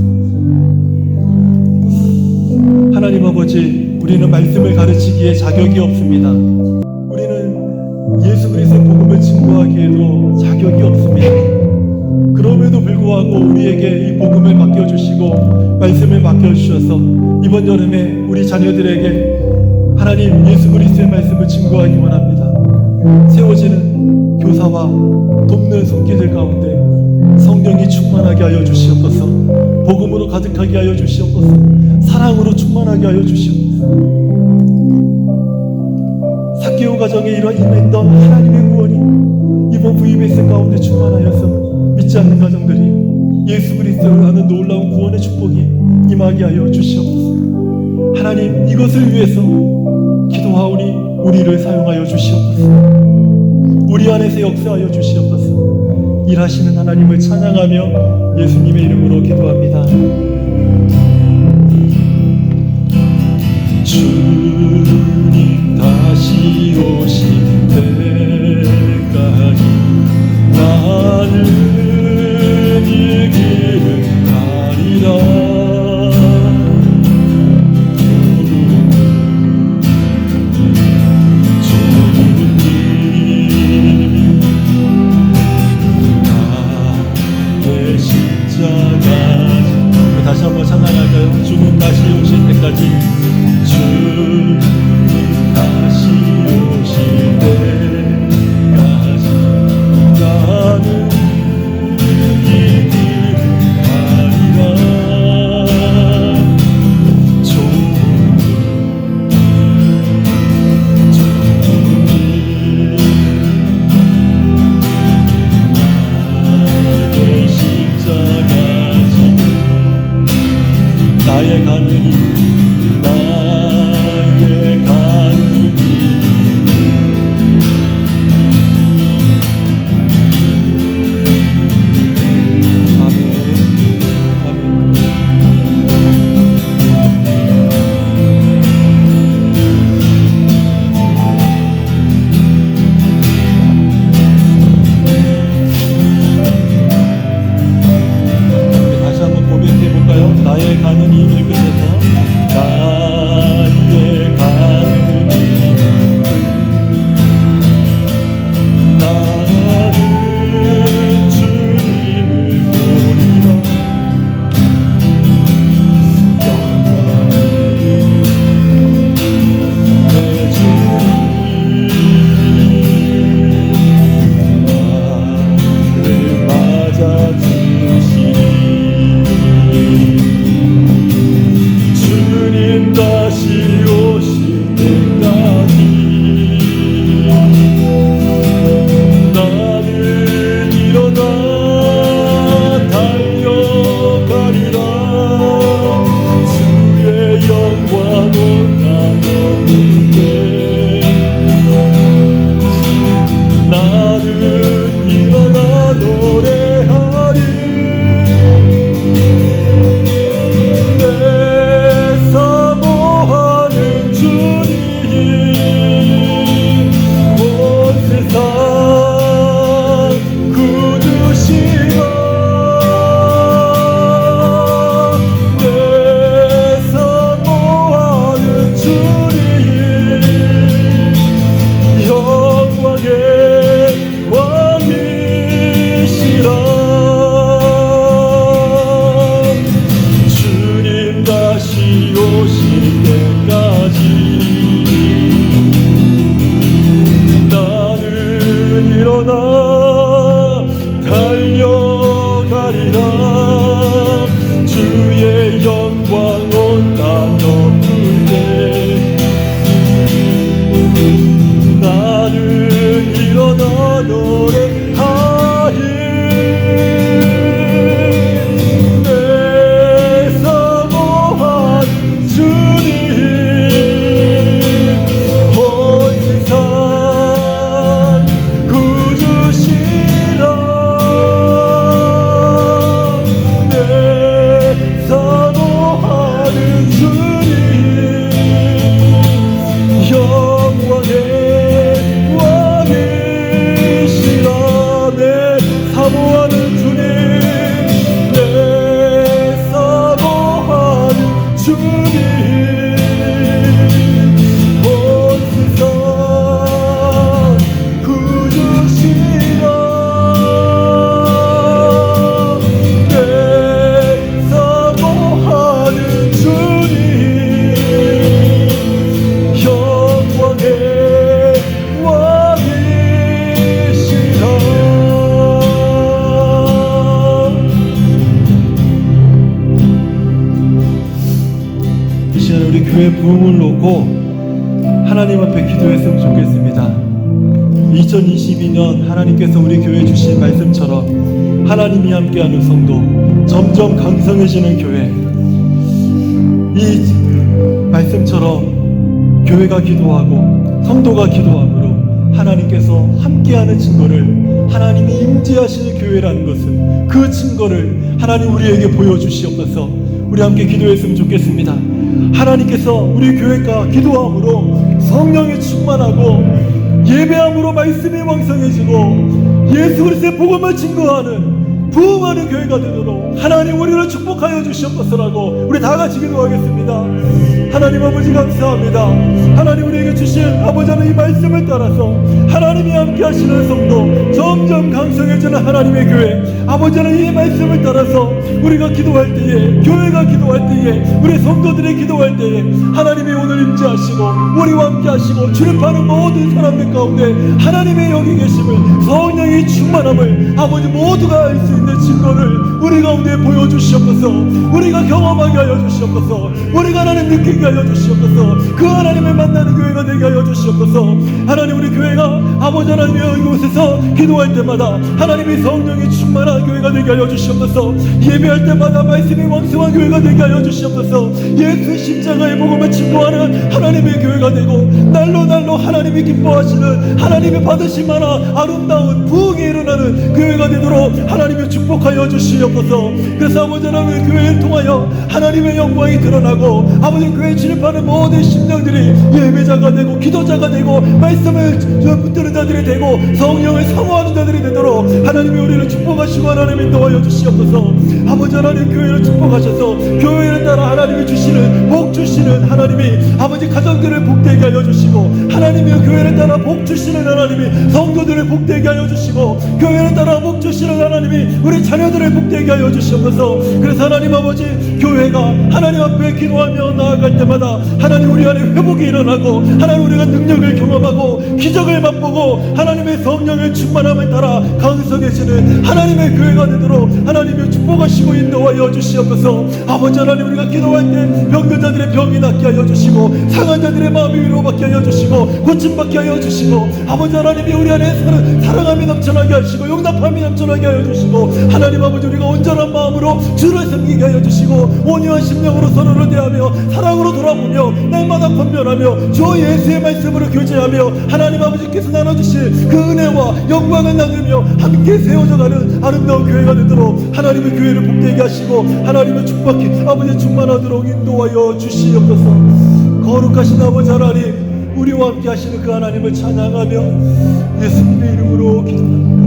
하나님 아버지, 우리는 말씀을 가르치기에 자격이 없습니다. 우리는 예수 그리스도의 복음을 증거하기에도 자격이 없습니다. 그럼에도 불구하고 우리에게 이 복음을 맡겨주시고 말씀을 맡겨주셔서 이번 여름에 우리 자녀들에게 하나님 예수 그리스도의 말씀을 증거하기 원합니다. 세워지는 교사와 돕는 손길들 가운데 성령이 충만하게 하여 주시옵소서. 복음으로 가득하게 하여 주시옵소서. 사랑으로 충만하게 하여 주시옵소서. 삭개오 가정에 임했던 하나님의 구원이 이번 VBS 가운데 충만하여서 믿지 않는 가정들이 예수 그리스도를 아는 놀라운 구원의 축복이 임하게 하여 주시옵소서. 하나님 이것을 위해서 기도하오니 우리를 사용하여 주시옵소서. 우리 안에서 역사하여 주시옵소서. 일하시는 하나님을 찬양하며 예수님의 이름으로 기도합니다. 주님 다시 오실 때까지 나는 이 길을 가리라. 다시 한번 찬양할까요? 주님 다시 오실 때까지, 주님 다시 오실 때까지 나는 이 길을 가리라. 나의 십자가 나의 가는 나 주의 영광 온 땅 덮을 때 나는 일어나 노래하리 내 사모한 주님 온 세상 구주시라 내 사모하는 주님 영광의 왕이시라 내 사모하는 주님 내 사모하는 주님 온 세상 구주시라 내 사모하는 주님 영광의 왕이시라. 이 시간에 우리 교회 부흥을 놓고 하나님 앞에 기도했으면 좋겠습니다. 2022년 하나님께서 우리 교회에 주신 말씀처럼 하나님이 함께하는 성도, 점점 강성해지는 교회, 이 말씀처럼 교회가 기도하고 성도가 기도함으로 하나님께서 함께하는 증거를, 하나님이 임재하시는 교회라는 것을, 그 증거를 하나님 우리에게 보여주시옵소서. 우리 함께 기도했으면 좋겠습니다. 하나님께서 우리 교회가 기도함으로 성령이 충만하고 예배함으로 말씀이 왕성해지고 예수 그리스도의 복음을 증거하는 부흥하는 교회가 되도록 하나님 우리를 축복하여 주시옵소서라고 우리 다 같이 기도하겠습니다. 하나님 아버지 감사합니다. 하나님 우리에게 주신 아버지 하나님 이 말씀을 따라서 하나님이 함께 하시는 성도, 점점 강성해지는 하나님의 교회, 아버지 하나님 이 말씀을 따라서 우리가 기도할 때에, 교회가 기도할 때에, 우리 성도들이 기도할 때에 하나님이 오늘 임재하시고 우리와 함께 하시고 출입하는 모든 사람들 가운데 하나님의 여기 계심을, 성령의 충만함을 아버지 모두가 알 수 있는 증거를 우리 가운데 보여주시옵소서. 우리가 경험하게 하여 주시옵소서. 우리가 하나님 느끼게 하여 주시옵소서. 그 하나님을 만나는 교회가 되게 하여 주시옵소서. 하나님 우리 교회가 아버지 하나님의 이곳에서 기도할 때마다 하나님의 성령이 충만한 교회가 되게 하여 주시옵소서. 예배할 때마다 말씀이 왕성한 교회가 되게 하여 주시옵소서. 예수의 십자가의 복음을 증거하는 하나님의 교회가 되고 날로 날로 하나님이 기뻐하시는, 하나님이 받으신 만한 아름다운 부흥이 일어나는 교회가 되도록 하나님이 축복하여 주시옵소서. 그래서 아버지 하나님의 교회를 통하여 하나님의 영광이 드러나고 아버지 교회에 진입하는 모든 심령들이 예배자가 되고 기도자가 되고 말씀을 붙드는 자들이 되고 성령을 사모하는 자들이 되도록 하나님이 우리를 축복하시고 하나님 인도하여 주시옵소서. 아버지 하나님 교회를 축복하셔서 교회를 따라 하나님이 주시는 복 주시는 하나님이 아버지 가정들을 복되게 하여 주시고 하나님이 교회를 따라 복 주시는 하나님이 성도들을 복되게 하여 주시고 교회를 따라 복 주시는 하나님이 우리 자녀들을 복되게 하여 주시옵소서. 그래서 하나님 아버지 교회가 하나님 앞에 기도하며 나아갈 때마다 하나님 우리 안에 회복이 일어나고 하나님 우리가 능력을 경험하고 기적을 맛보고 하나님의 성령의 충만함을 따라 강성해지는 하나님의 교회가 되도록 하나님이 축복하시고 인도하여 주시옵소서. 아버지 하나님 우리가 기도할 때 병든 자들의 병이 낫게 하여 주시고 상한 자들의 마음이 위로받게 하여 주시고 고침받게 하여 주시고 아버지 하나님이 우리 안에 사랑함이 넘쳐나게 하시고 용납함이 넘쳐나게 하여 주시고 하나님 아버지 우리가 온전한 마음으로 주를 섬기게 하여 주시고 온유한 심령으로 서로를 대하며 사랑으로 돌아보며 날마다 권면하며 주 예수의 말씀으로 교제하며 하나님 아버지께서 나눠주실 그 은혜와 영광을 나누며 함께 세워져가는 아름다운 교회가 되도록 하나님의 교회를 복되게 하시고 하나님의 축복이 아버지 충만하도록 인도하여 주시옵소서. 거룩하신 아버지 하나님 우리와 함께 하시는 그 하나님을 찬양하며 예수님의 이름으로 기도합니다.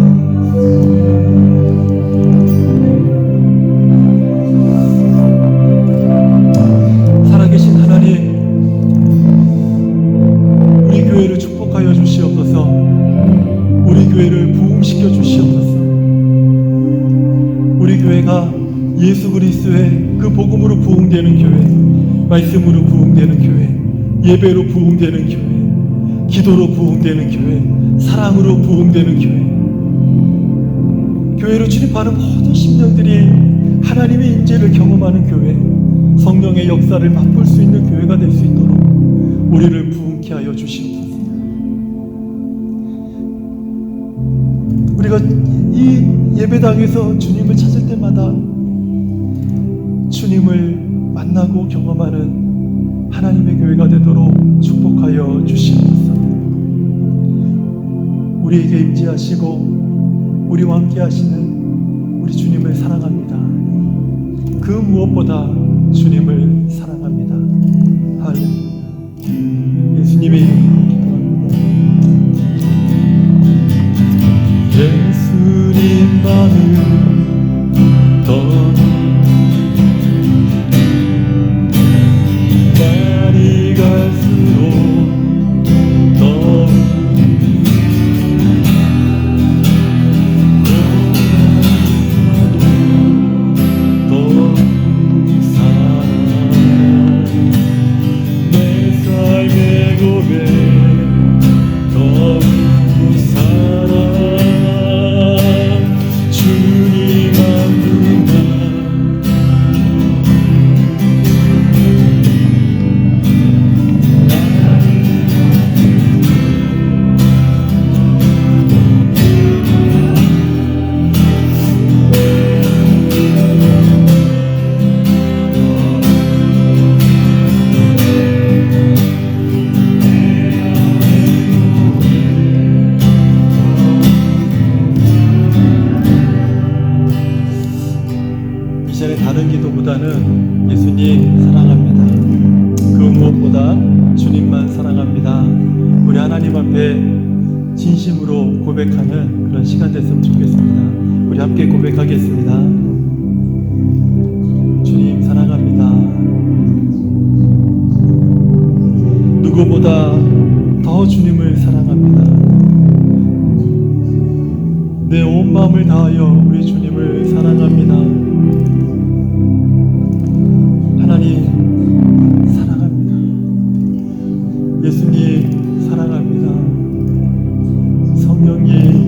살아계신 하나님 우리 교회를 축복하여 주시옵소서. 우리 교회를 부흥시켜 주시옵소서. 우리 교회가 예수 그리스도의 그 복음으로 부흥되는 교회, 말씀으로 부흥되는 교회, 예배로 부흥되는 교회, 기도로 부흥되는 교회, 사랑으로 부흥되는 교회, 교회로 출입하는 모든 심령들이 하나님의 임재를 경험하는 교회, 성령의 역사를 맛볼 수 있는 교회가 될 수 있도록 우리를 부흥케 하여 주시옵소서. 우리가 이 예배당에서 주님을 찾을 때마다 주님을 만나고 경험하는 하나님의 교회가 되도록 축복하여 주시옵소서. 우리에게 임재하시고 우리와 함께 하시는 우리 주님을 사랑합니다. 그 무엇보다 주님을 사랑합니다. 할렐루야. 예수님의 이름으로 기도합니다. 예수님만을 더 날이 갈수록 더 다른 기도보다는 예수님 사랑합니다. 그 무엇보다 주님만 사랑합니다. 우리 하나님 앞에 진심으로 고백하는 그런 시간 됐으면 좋겠습니다. 우리 함께 고백하겠습니다. 주님 사랑합니다. 누구보다 더 주님을 사랑합니다. 내 온 마음을 다하여 우리 주님을 사랑합니다. 하나님 사랑합니다. 예수님 사랑합니다. 성령님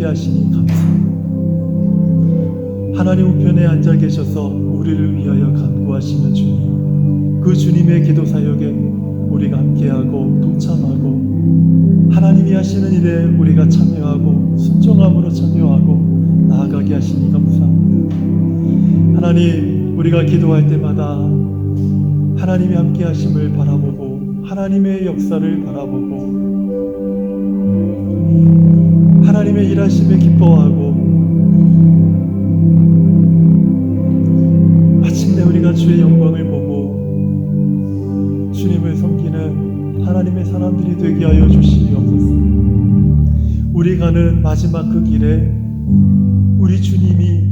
하시니 감사합니다. 하나님 우편에 앉아 계셔서 우리를 위하여 간구하시는 주님, 그 주님의 기도 사역에 우리가 함께하고 동참하고 하나님이 하시는 일에 우리가 참여하고 순종함으로 참여하고 나아가게 하시니 감사합니다. 하나님, 우리가 기도할 때마다 하나님이 함께 하심을 바라보고 하나님의 역사를 바라보고 하나님의 일하심에 기뻐하고 마침내 우리가 주의 영광을 보고 주님을 섬기는 하나님의 사람들이 되게 하여 주시옵소서. 우리 가는 마지막 그 길에 우리 주님이